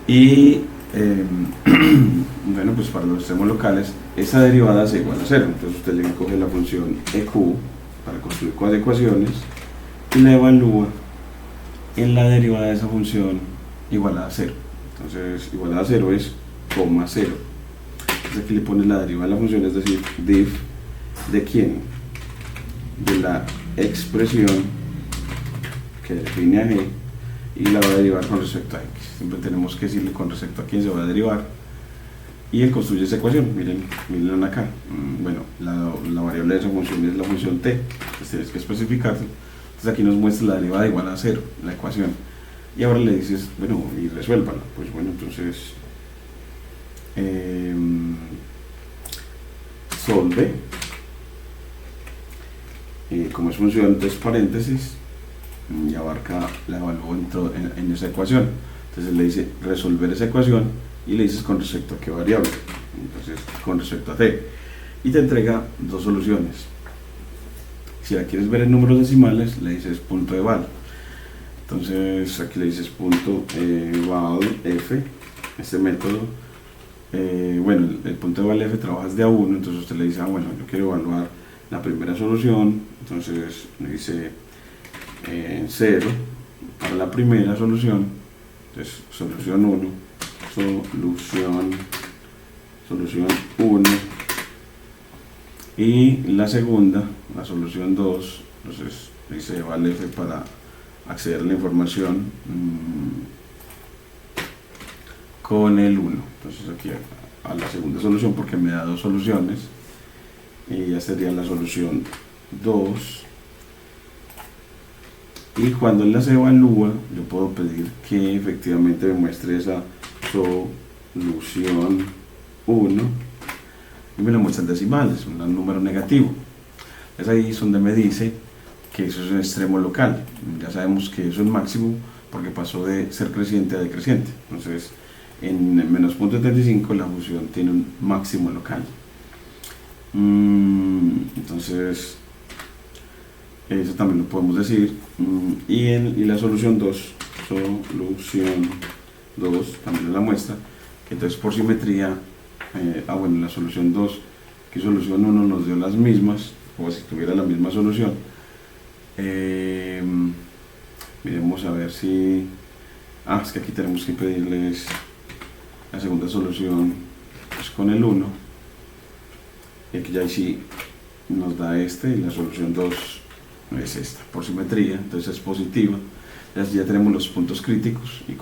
Y bueno, pues para los extremos locales esa derivada es igual a 0. Entonces usted le coge la función EQ para construir ecuaciones y la evalúa en la derivada de esa función igualada a 0. Entonces igualada a 0 es coma 0. Entonces aquí le pones la derivada de la función, es decir, div de quién, de la expresión que define a g, y la va a derivar con respecto a x. Siempre tenemos que decirle con respecto a quién se va a derivar, y él construye esa ecuación. Miren acá, bueno, la variable de esa función es la función t, entonces tienes que especificarlo. Entonces aquí nos muestra la derivada igual a 0, la ecuación, y ahora le dices, bueno, y resuélvala. Pues bueno, entonces solve, como es función, entonces paréntesis, y abarca, la evalúo en esa ecuación. Entonces le dice resolver esa ecuación y le dices con respecto a qué variable, entonces con respecto a t, y te entrega dos soluciones. Si la quieres ver en números decimales, le dices punto eval. Entonces aquí le dices punto eval f, este método. Bueno, el punto eval f trabajas de a 1, entonces usted le dice, bueno, yo quiero evaluar la primera solución, entonces le dice 0 para la primera solución, entonces solución 1, solución solución 1, y la segunda, la solución 2, entonces dice vale F para acceder a la información con el 1. Entonces aquí a la segunda solución, porque me da dos soluciones, y ya sería la solución 2. Y cuando él las evalúa, yo puedo pedir que efectivamente me muestre esa solución 1 y me lo muestra en decimales, un número negativo. Es ahí donde me dice que eso es un extremo local. Ya sabemos que eso es máximo porque pasó de ser creciente a decreciente. Entonces, en menos 0.75 la función tiene un máximo local. Entonces, eso también lo podemos decir. Y la solución 2, también la muestra, que entonces por simetría, bueno, la solución 2, que solución 1 nos dio las mismas, o si tuviera la misma solución. Miremos a ver si... es que aquí tenemos que pedirles la segunda solución pues con el 1, y aquí ya sí nos da y la solución 2 es esta, por simetría, entonces es positiva. Ya tenemos los puntos críticos y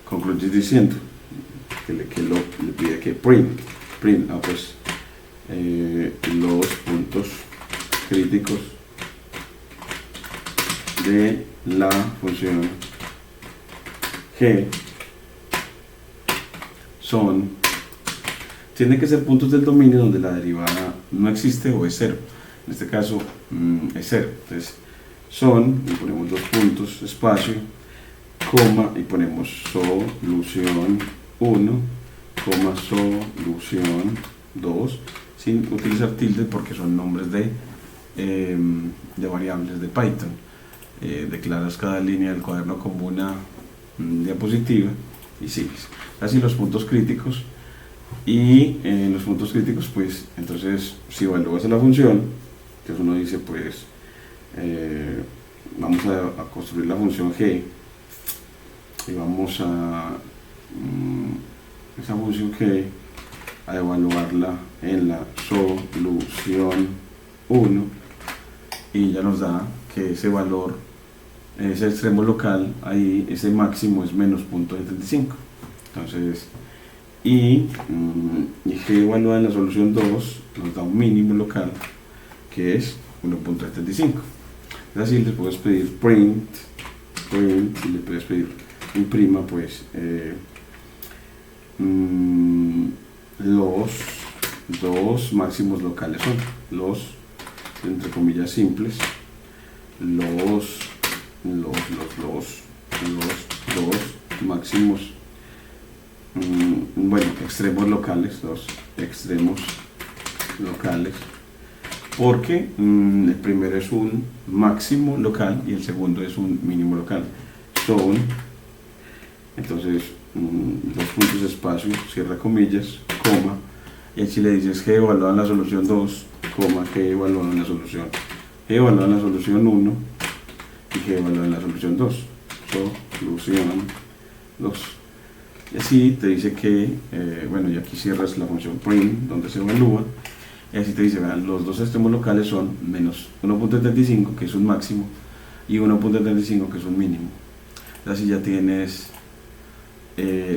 concluye diciendo que le pide que print pues los puntos críticos de la función g tienen que ser puntos del dominio donde la derivada no existe o es 0. En este caso es 0. Entonces y ponemos dos puntos, espacio, coma, y ponemos solución 1, coma, solución 2, sin utilizar tilde porque son nombres de variables de Python. Declaras cada línea del cuaderno como una diapositiva y sigues. Así los puntos críticos, y en los puntos críticos pues entonces si evalúas la función, entonces uno dice pues vamos a construir la función g y vamos a esa función g a evaluarla en la solución 1, y ya nos da que ese valor, ese extremo local, ahí ese máximo es menos 0.75. Entonces, y g evaluada en la solución 2 nos da un mínimo local que es 1.75. Es así, le puedes pedir print, y le puedes pedir imprima pues los dos máximos locales son los, entre comillas simples, los dos máximos, bueno, extremos locales, los extremos locales, porque el primero es un máximo local y el segundo es un mínimo local. Entonces, dos puntos, espacio, cierra comillas, coma, y aquí le dices g evaluado en la solución 2, coma, g evaluado en la solución 1 y g evaluado en la solución 2, solución 2. Y así te dice que, bueno, y aquí cierras la función print donde se evalúa, y así te dice, vean, los dos extremos locales son menos 1.75, que es un máximo, y 1.75, que es un mínimo. Así ya tienes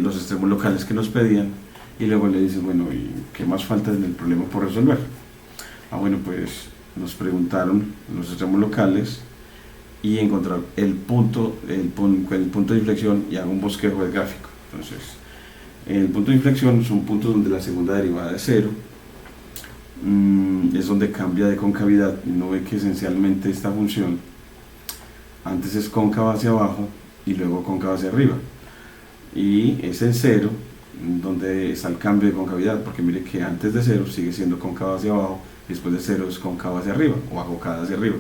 los extremos locales que nos pedían, y luego le dices, bueno, ¿y qué más falta en el problema por resolver? Bueno, pues nos preguntaron los extremos locales y encontrar el punto de inflexión, y hago un bosquejo del gráfico. Entonces, el punto de inflexión son puntos donde la segunda derivada es 0, es donde cambia de concavidad. Uno ve que esencialmente esta función antes es cóncava hacia abajo y luego cóncava hacia arriba, y es en 0 donde está el cambio de concavidad, porque mire que antes de 0 sigue siendo cóncava hacia abajo y después de 0 es cóncava hacia arriba o acocada hacia arriba.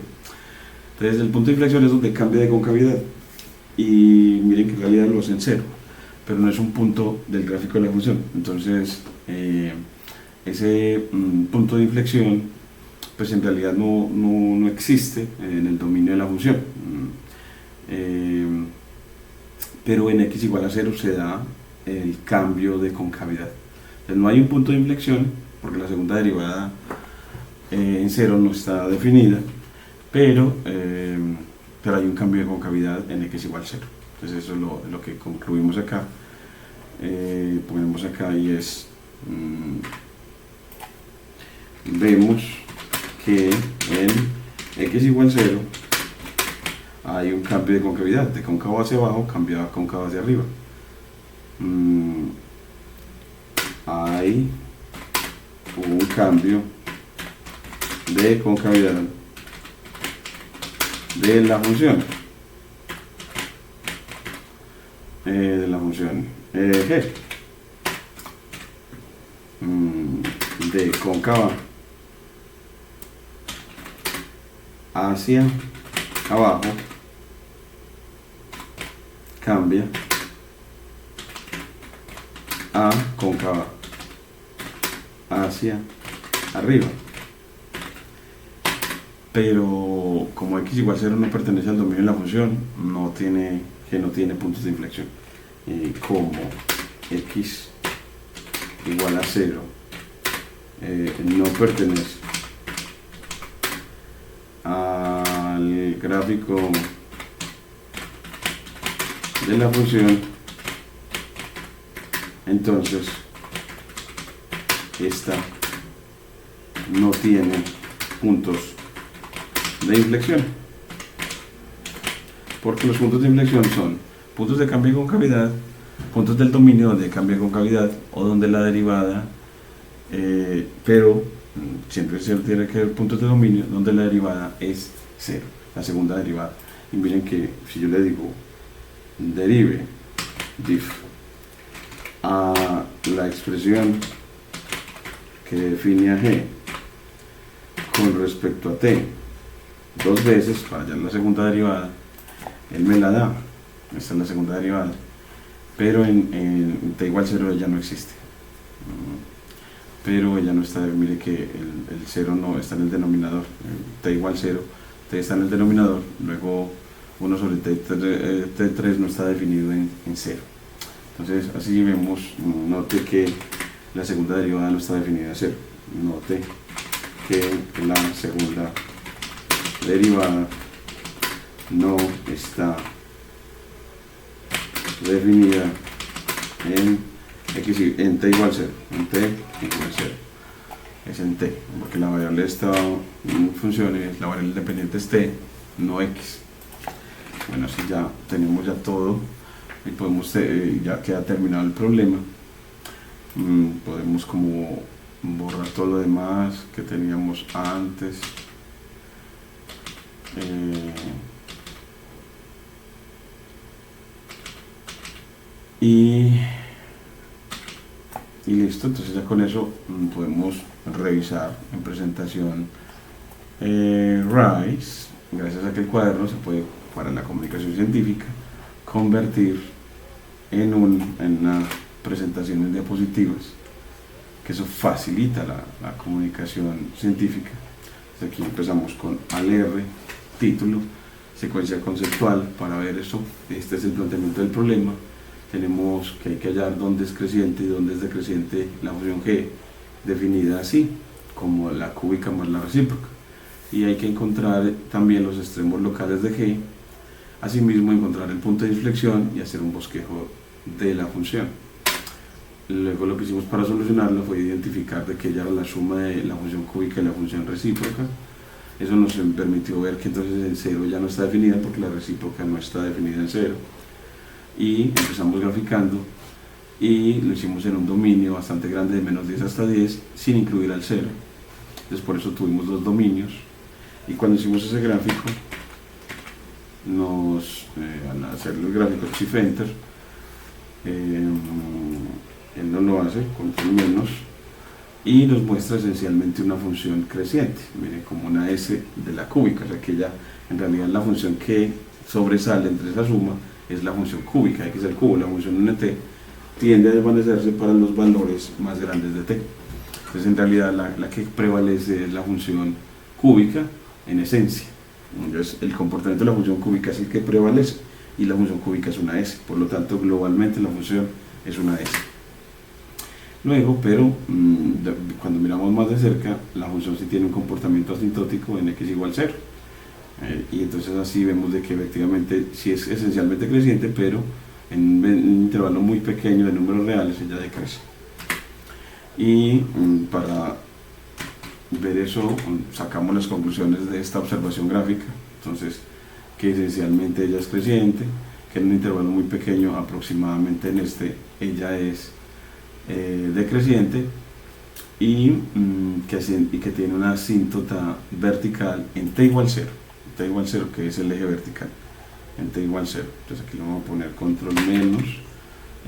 Entonces el punto de inflexión es donde cambia de concavidad, y miren que en realidad lo hace en 0, pero no es un punto del gráfico de la función. Entonces ese punto de inflexión pues en realidad no existe en el dominio de la función, pero en x igual a 0 se da el cambio de concavidad. Entonces no hay un punto de inflexión porque la segunda derivada en cero no está definida, pero hay un cambio de concavidad en x igual 0. Entonces eso es lo que concluimos acá. Ponemos acá y es vemos que en x igual 0 hay un cambio de concavidad, de cóncavo hacia abajo cambia a cóncavo hacia arriba. Hay un cambio de concavidad de la función g de cóncava hacia abajo cambia a cóncava hacia arriba, pero como x igual 0 no pertenece al dominio de la función, no tiene puntos de inflexión, y como x igual a 0 no pertenece al gráfico de la función, entonces esta no tiene puntos de inflexión, porque los puntos de inflexión son puntos de cambio de concavidad, puntos del dominio donde cambia de concavidad o donde la derivada, pero siempre tiene que haber puntos de dominio donde la derivada es 0, la segunda derivada. Y miren que si yo le digo derive dif a la expresión que define a g con respecto a t dos veces para hallar la segunda derivada, él me la da. Esta es la segunda derivada, pero en t igual 0 ella no existe, pero ella no está. Mire que el 0 no está en el denominador, t igual 0, t está en el denominador, luego 1 sobre t3 no está definido en 0. Entonces así vemos, note que la segunda derivada no está definida en 0, note que la segunda derivada no está definida en t igual 0, en t igual 0, es en t, porque la variable de esta función la variable independiente es t, no x. Bueno, así ya tenemos ya todo y podemos, ya queda terminado el problema. Podemos como borrar todo lo demás que teníamos antes. Y listo. Entonces ya con eso podemos revisar en presentación RISE, gracias a que el cuaderno se puede, para la comunicación científica, convertir en una presentación en diapositivas, que eso facilita la comunicación científica. Entonces aquí empezamos con ALR, título, secuencia conceptual. Para ver eso, este es el planteamiento del problema. Tenemos que hay que hallar dónde es creciente y dónde es decreciente la función g, definida así, como la cúbica más la recíproca, y hay que encontrar también los extremos locales de g, asimismo encontrar el punto de inflexión y hacer un bosquejo de la función. Luego lo que hicimos para solucionarlo fue identificar de que ella era la suma de la función cúbica y la función recíproca. Eso nos permitió ver que entonces en 0 ya no está definida porque la recíproca no está definida en 0. Y empezamos graficando y lo hicimos en un dominio bastante grande de menos 10 hasta 10 sin incluir al 0. Entonces por eso tuvimos dos dominios, y cuando hicimos ese gráfico, al hacer los gráficos Shift Enter, él no lo hace con menos y nos muestra esencialmente una función creciente, miren, como una s de la cúbica, o sea que ya en realidad la función que sobresale entre esa suma es la función cúbica, x al cubo. La función nt tiende a desvanecerse para los valores más grandes de t. Entonces en realidad la que prevalece es la función cúbica en esencia. Entonces el comportamiento de la función cúbica es el que prevalece y la función cúbica es una s, por lo tanto globalmente la función es una de esas. Luego, pero cuando miramos más de cerca, la función sí tiene un comportamiento asintótico en x igual 0. Y entonces así vemos de que efectivamente sí es esencialmente creciente, pero en un intervalo muy pequeño de números reales ella decrece. Y para ver eso sacamos las conclusiones de esta observación gráfica. Entonces, que esencialmente ella es creciente, que en un intervalo muy pequeño, aproximadamente en este, ella es decreciente, y que tiene una asíntota vertical en t igual 0, t igual 0, que es el eje vertical, en t igual 0. Entonces aquí le vamos a poner control menos,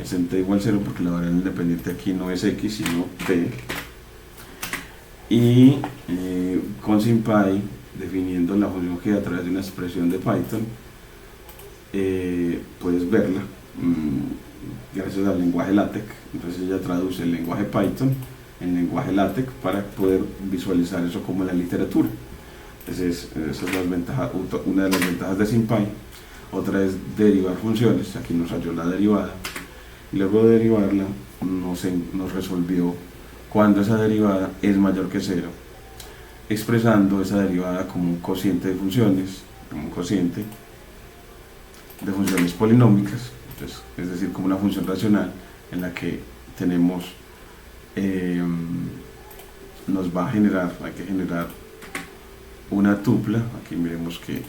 es en t igual 0 porque la variable independiente aquí no es x sino t. Y con SymPy, definiendo la función g a través de una expresión de Python, puedes verla gracias al lenguaje LaTeX. Entonces ella traduce el lenguaje Python en lenguaje LaTeX para poder visualizar eso como en la literatura. Entonces esa es una de las ventajas de SymPy. Otra es derivar funciones. Aquí nos halló la derivada y luego de derivarla nos resolvió cuando esa derivada es mayor que 0, expresando esa derivada como un cociente de funciones, como un cociente de funciones polinómicas. Entonces, es decir, como una función racional en la que tenemos, nos va a generar, hay que generar una tupla. Aquí miremos que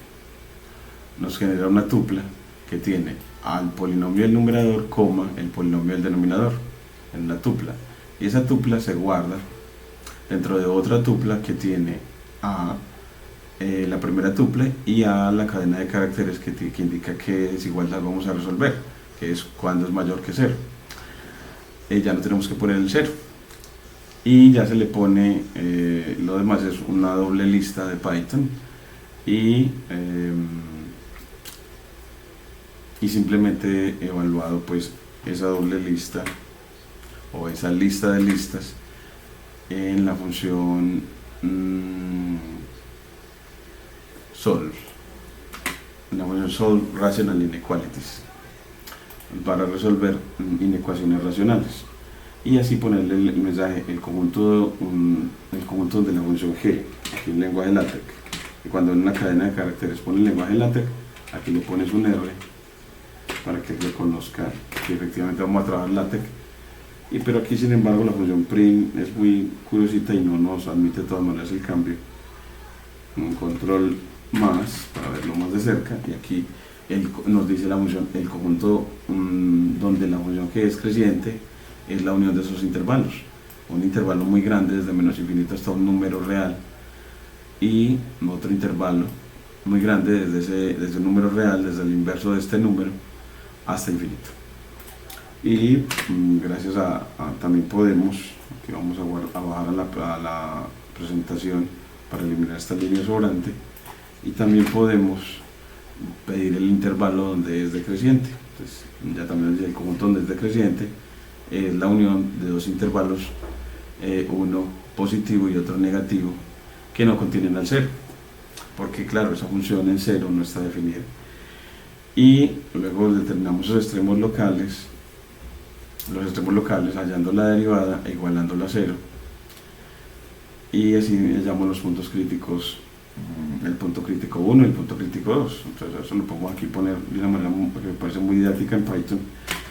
nos genera una tupla que tiene al polinomio del numerador, coma, el polinomio del denominador en la tupla, y esa tupla se guarda dentro de otra tupla que tiene a la primera tupla y a la cadena de caracteres que indica qué desigualdad vamos a resolver, que es cuando es mayor que 0. Ya no tenemos que poner el 0 y ya se le pone lo demás es una doble lista de Python, y simplemente evaluado pues esa doble lista o esa lista de listas en la función solve, en la función solve rational inequalities, para resolver inecuaciones racionales, y así ponerle el mensaje, el conjunto de la función g, aquí en lenguaje LaTeX. Y cuando en una cadena de caracteres pone el lenguaje LaTeX, aquí le pones un R para que reconozca que efectivamente vamos a trabajar LaTeX. Pero aquí, sin embargo, la función print es muy curiosita y no nos admite de todas maneras el cambio. Un control más para verlo más de cerca, y aquí nos dice la función, el conjunto donde la función g es creciente es la unión de esos intervalos, un intervalo muy grande desde menos infinito hasta un número real, y otro intervalo muy grande desde un número real, desde el inverso de este número hasta infinito. Y gracias a también podemos, aquí vamos a bajar a la presentación para eliminar esta línea sobrante, y también podemos pedir el intervalo donde es decreciente. Entonces ya también el conjunto donde es decreciente es la unión de dos intervalos, uno positivo y otro negativo, que no contienen al 0, porque claro, esa función en 0 no está definida. Y luego determinamos los extremos locales hallando la derivada e igualándola a 0, y así hallamos los puntos críticos, el punto crítico 1 y el punto crítico 2. Entonces eso lo podemos aquí poner de una manera que me parece muy didáctica en Python,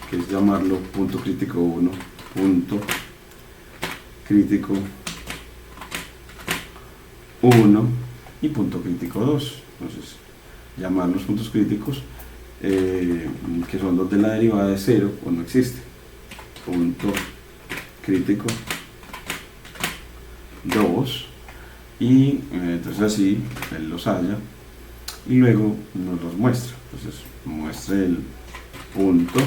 que es llamarlo punto crítico 1, punto crítico 1 y punto crítico 2. Entonces llamar los puntos críticos que son los de la derivada de 0 o no existe, punto crítico 2, y entonces así él los halla y luego nos los muestra. Entonces muestre el punto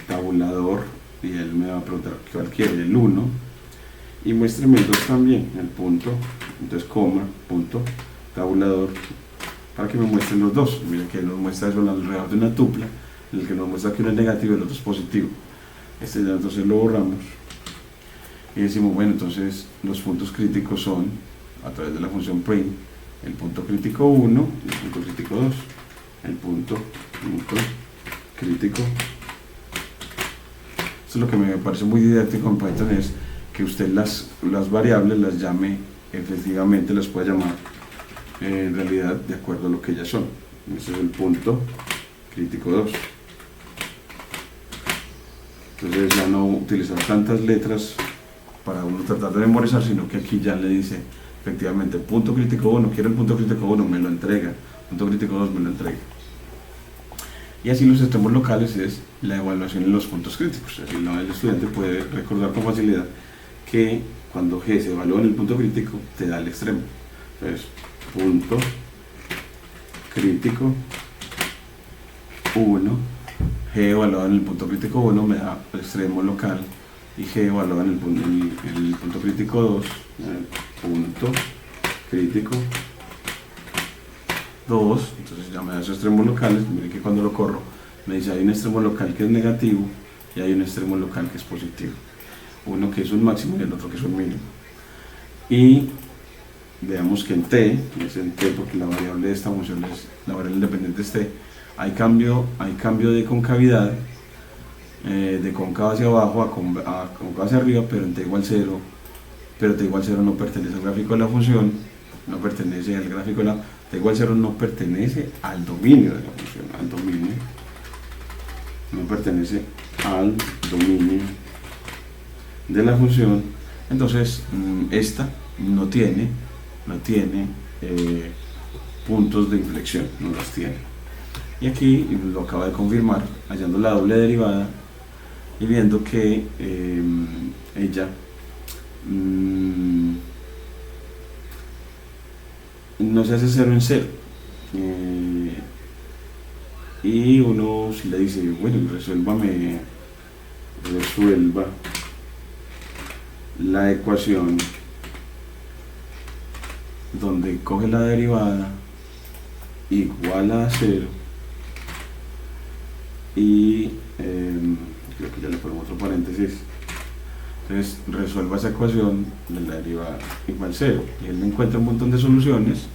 tabulador y él me va a preguntar cuál quiere, el 1, y muéstreme el 2 también, el punto, entonces coma, punto tabulador, para que me muestren los dos. Miren que nos muestra eso alrededor de una tupla, en el que nos muestra que uno es negativo y el otro es positivo. Ya entonces lo borramos y decimos, bueno, entonces los puntos críticos son, a través de la función print, el punto crítico 1 y el punto crítico 2, el punto crítico Esto es lo que me parece muy didáctico en Python, es que usted las variables las llame efectivamente, las puede llamar en realidad de acuerdo a lo que ellas son. Ese es el punto crítico 2. Entonces ya no utilizar tantas letras para uno tratar de memorizar, sino que aquí ya le dice efectivamente punto crítico 1, quiero el punto crítico 1, me lo entrega, punto crítico 2 me lo entrega. Y así los extremos locales es la evaluación en los puntos críticos. Así el estudiante puede recordar con facilidad que cuando G se evalúa en el punto crítico, te da el extremo. Entonces, punto crítico 1, G evaluado en el punto crítico 1 me da el extremo local, y G evaluado en el punto crítico 2, punto crítico 2, entonces ya me da esos extremos locales. Miren que cuando lo corro me dice hay un extremo local que es negativo y hay un extremo local que es positivo, uno que es un máximo y el otro que es un mínimo. Y veamos que en T, es en T porque la variable de esta función es la variable independiente es T, hay cambio de concavidad, de cóncavo hacia abajo a cóncavo hacia arriba, pero en T igual 0, pero T igual 0 no pertenece al gráfico de la función, no pertenece al gráfico de la T igual 0 no pertenece al dominio de la función, no pertenece al dominio de la función. Entonces esta no tiene puntos de inflexión, no los tiene. Y aquí lo acaba de confirmar hallando la doble derivada y viendo que ella no se hace 0 en 0. Y uno si le dice, bueno, resuelva la ecuación donde coge la derivada igual a 0 y creo que ya le ponemos otro paréntesis. Entonces resuelva esa ecuación de la derivada igual a 0 y él encuentra un montón de soluciones,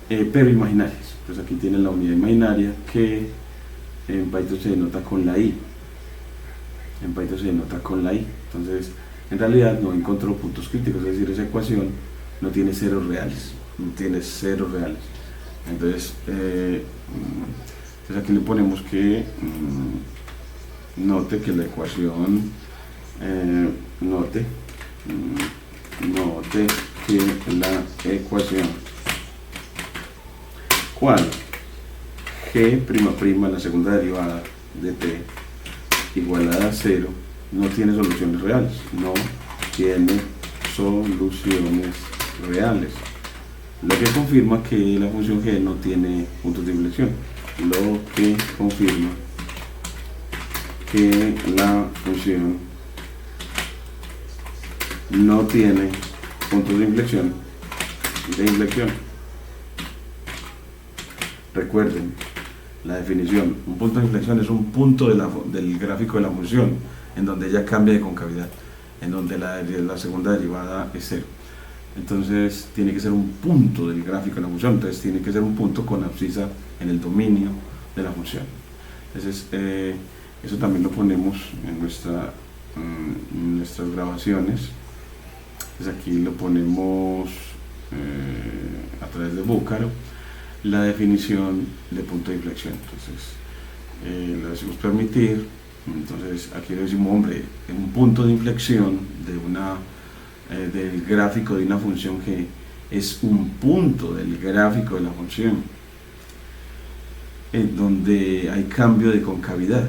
pero imaginarias. Pues aquí tiene la unidad imaginaria que en Python se denota con la i. Entonces en realidad no encontró puntos críticos, es decir, esa ecuación no tiene ceros reales. Entonces aquí le ponemos que note que la ecuación ¿cuál? G', la segunda derivada de t igualada a 0 no tiene soluciones reales, lo que confirma que la función g no tiene puntos de inflexión, no tiene puntos de inflexión. Recuerden la definición, un punto de inflexión es un punto del gráfico de la función en donde ella cambia de concavidad, en donde la segunda derivada es 0. Entonces tiene que ser un punto del gráfico de la función, entonces tiene que ser un punto con abscisa en el dominio de la función. Entonces eso también lo ponemos en nuestras grabaciones. Entonces aquí lo ponemos a través de Búcaro, la definición de punto de inflexión. Entonces le decimos permitir, entonces aquí le decimos, hombre, un punto de inflexión del gráfico de una función G es un punto del gráfico de la función en donde hay cambio de concavidad,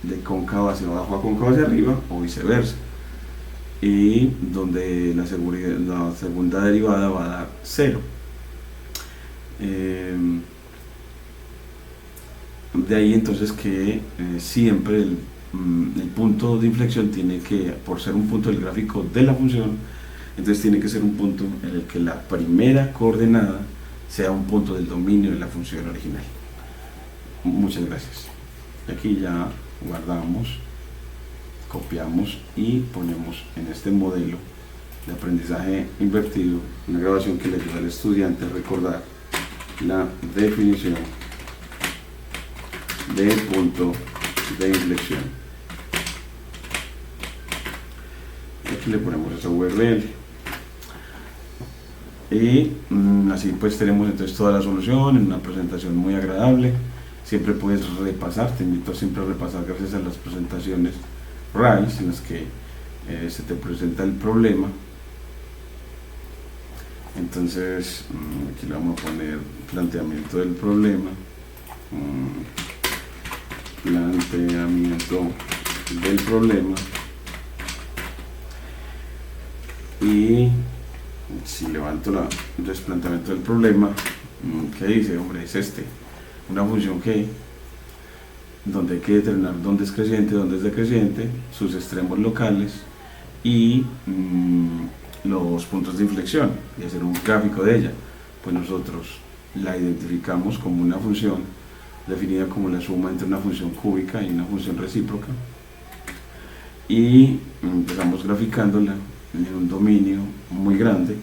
de cóncavo hacia abajo a cóncavo hacia arriba o viceversa, y donde la segunda derivada va a dar 0. De ahí entonces que siempre el punto de inflexión tiene que, por ser un punto del gráfico de la función, entonces tiene que ser un punto en el que la primera coordenada sea un punto del dominio de la función original. Muchas gracias. Aquí ya guardamos, copiamos y ponemos en este modelo de aprendizaje invertido una grabación que le ayuda al estudiante a recordar la definición de punto de inflexión. Aquí le ponemos esa URL. Y así pues tenemos entonces toda la solución en una presentación muy agradable. Siempre puedes repasar, te invito siempre a repasar gracias a las presentaciones RISE en las que se te presenta el problema. Entonces aquí le vamos a poner planteamiento del problema, planteamiento del problema, y si levanto el planteamiento del problema, ¿qué dice? Hombre, es una función que donde hay que determinar dónde es creciente, dónde es decreciente, sus extremos locales y los puntos de inflexión, y hacer un gráfico de ella. Pues nosotros la identificamos como una función definida como la suma entre una función cúbica y una función recíproca, y empezamos graficándola en un dominio muy grande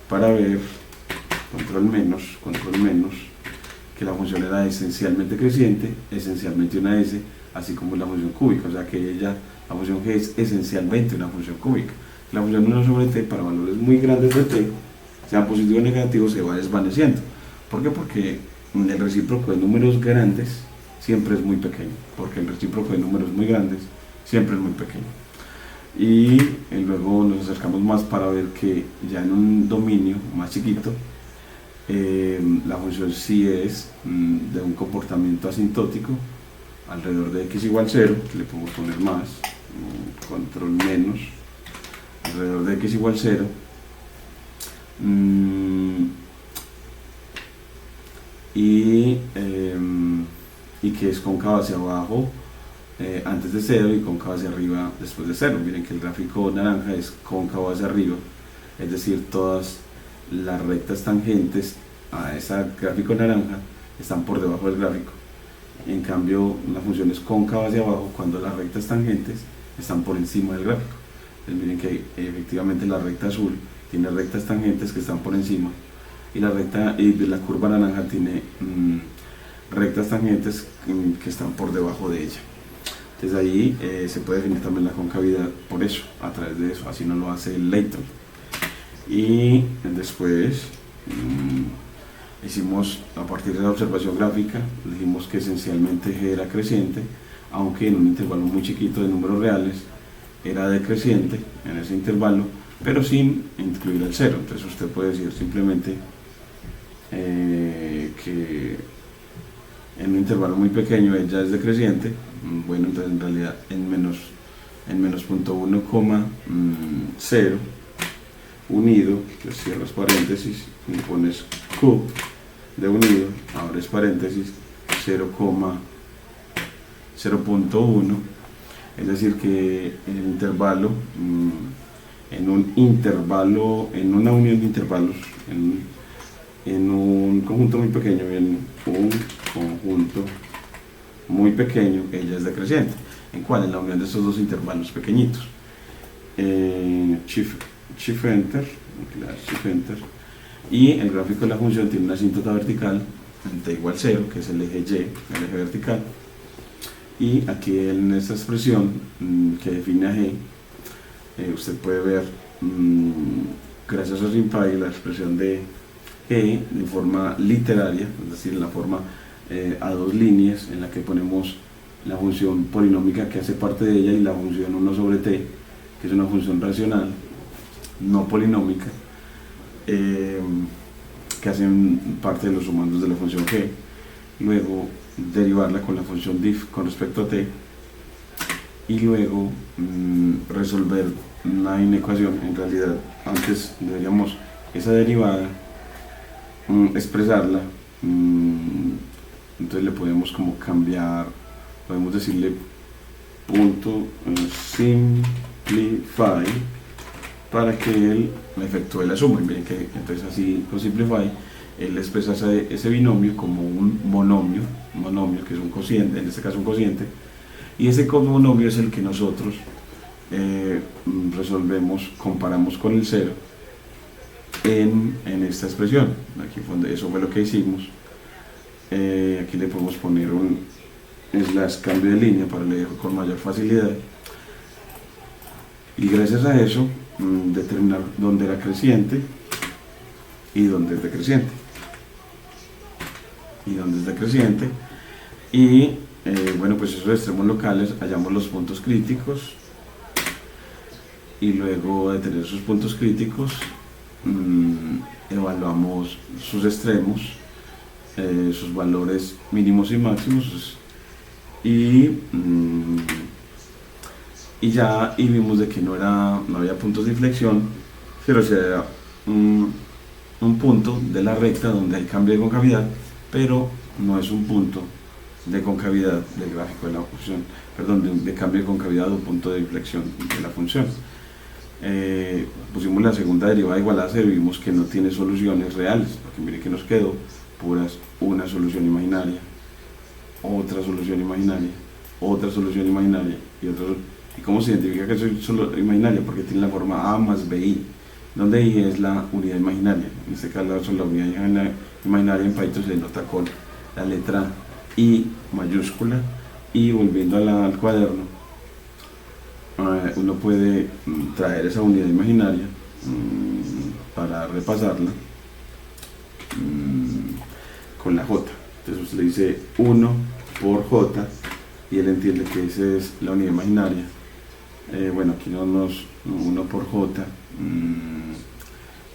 para ver, control menos, que la función era esencialmente creciente, esencialmente una S, así como la función cúbica, o sea que la función G es esencialmente una función cúbica. La función 1 sobre t para valores muy grandes de t, sea positivo o negativo, se va desvaneciendo. ¿Por qué? Porque el recíproco de números grandes siempre es muy pequeño, porque el recíproco de números muy grandes siempre es muy pequeño. Y luego nos acercamos más para ver que ya en un dominio más chiquito, la función sí es de un comportamiento asintótico alrededor de x igual 0, que le podemos poner más, control menos, alrededor de x igual 0, y que es cóncava hacia abajo antes de 0 y cóncava hacia arriba después de 0. Miren que el gráfico naranja es cóncavo hacia arriba, es decir, todas las rectas tangentes a ese gráfico naranja están por debajo del gráfico. En cambio, la función es cóncava hacia abajo cuando las rectas tangentes están por encima del gráfico. Entonces miren que efectivamente la recta azul tiene rectas tangentes que están por encima, y la curva naranja tiene rectas tangentes que están por debajo de ella. Entonces ahí se puede definir también la concavidad por eso, a través de eso, así no lo hace el Layton. Y después hicimos, a partir de la observación gráfica, dijimos que esencialmente G era creciente, aunque en un intervalo muy chiquito de números reales era decreciente en ese intervalo, pero sin incluir el 0. Entonces usted puede decir simplemente que en un intervalo muy pequeño ella es decreciente. Bueno, entonces en realidad en menos 0,1 unido, pues cierras paréntesis y pones Q de unido, abres paréntesis, 0,1, es decir que el intervalo, en una unión de intervalos, en un conjunto muy pequeño, ella es decreciente. ¿En cuál? En la unión de estos dos intervalos pequeñitos. Shift Enter, y el gráfico de la función tiene una asíntota vertical en t igual 0, que es el eje Y, el eje vertical, y aquí en esta expresión que define a G, usted puede ver, gracias a SymPy, la expresión de G de forma literaria, es decir, en la forma a dos líneas, en la que ponemos la función polinómica que hace parte de ella y la función 1 sobre t, que es una función racional no polinómica, que hacen parte de los sumandos de la función G. Luego derivarla con la función diff con respecto a t, y luego resolver una inecuación. En realidad antes deberíamos esa derivada expresarla, entonces le podemos como cambiar, podemos decirle punto simplify para que él efectúe la suma. Y miren que entonces así con simplify él expresa ese binomio como un monomio que es un cociente, en este caso un cociente, y ese monomio es el que nosotros resolvemos, comparamos con el 0 en esta expresión. Aquí eso fue lo que hicimos. Aquí le podemos poner un slash cambio de línea para leerlo con mayor facilidad. Y gracias a eso, determinar dónde era creciente y dónde es decreciente. Y dónde es decreciente. Y bueno, pues esos extremos locales, hallamos los puntos críticos y luego de tener esos puntos críticos, evaluamos sus extremos, sus valores mínimos y máximos, y ya vimos de que no había puntos de inflexión, pero sí era un punto de la recta donde hay cambio de concavidad, pero no es un punto de concavidad del gráfico de la función, perdón, de cambio de concavidad o punto de inflexión de la función. Pusimos la segunda derivada igual a 0 y vimos que no tiene soluciones reales, porque miren que nos quedó una solución imaginaria, otra solución imaginaria, otra solución imaginaria y otra. ¿Y cómo se identifica que es solo imaginaria? Porque tiene la forma A más BI, donde I es la unidad imaginaria. En este caso la unidad imaginaria en Python se denota con la letra I mayúscula. Y volviendo al cuaderno, uno puede traer esa unidad imaginaria para repasarla con la J. Entonces usted le dice 1 por J y él entiende que esa es la unidad imaginaria. Bueno, aquí no 1 por J.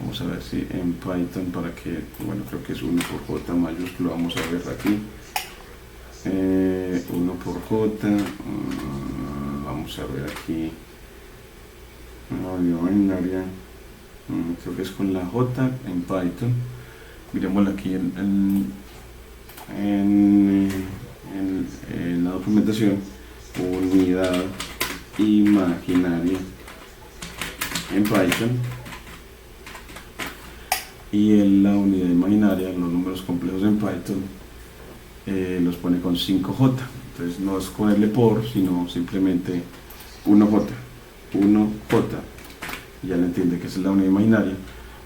Vamos a ver si en Python, para que, bueno, creo que es 1 por J mayúsculo, vamos a ver aquí. 1 por J, vamos a ver aquí, una unidad imaginaria, creo que es con la J en Python. Miremosla aquí en la documentación, unidad imaginaria en Python, y en la unidad imaginaria, los números complejos en Python, los pone con 5J, entonces no es con L por, sino simplemente 1J, 1J, ya le entiende que esa es la unidad imaginaria.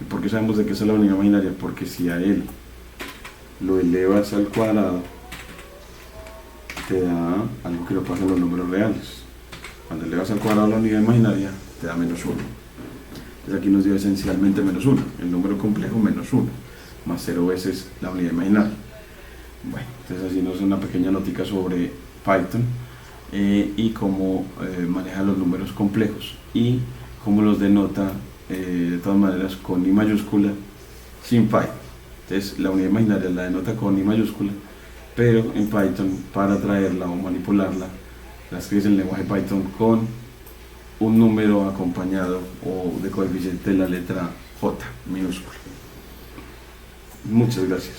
¿Y por qué sabemos de que esa es la unidad imaginaria? Porque si a él lo elevas al cuadrado, te da algo que no pasa en los números reales. Cuando elevas al cuadrado la unidad imaginaria, te da menos 1. Entonces aquí nos dio esencialmente menos 1, el número complejo menos 1, más 0 veces la unidad imaginaria. Bueno, entonces así nos da una pequeña notica sobre Python y cómo maneja los números complejos y cómo los denota de todas maneras con I mayúscula sin Py. Entonces la unidad imaginaria la denota con I mayúscula, pero en Python, para traerla o manipularla, la escribes en el lenguaje Python con un número acompañado o de coeficiente de la letra J minúscula. Muchas gracias.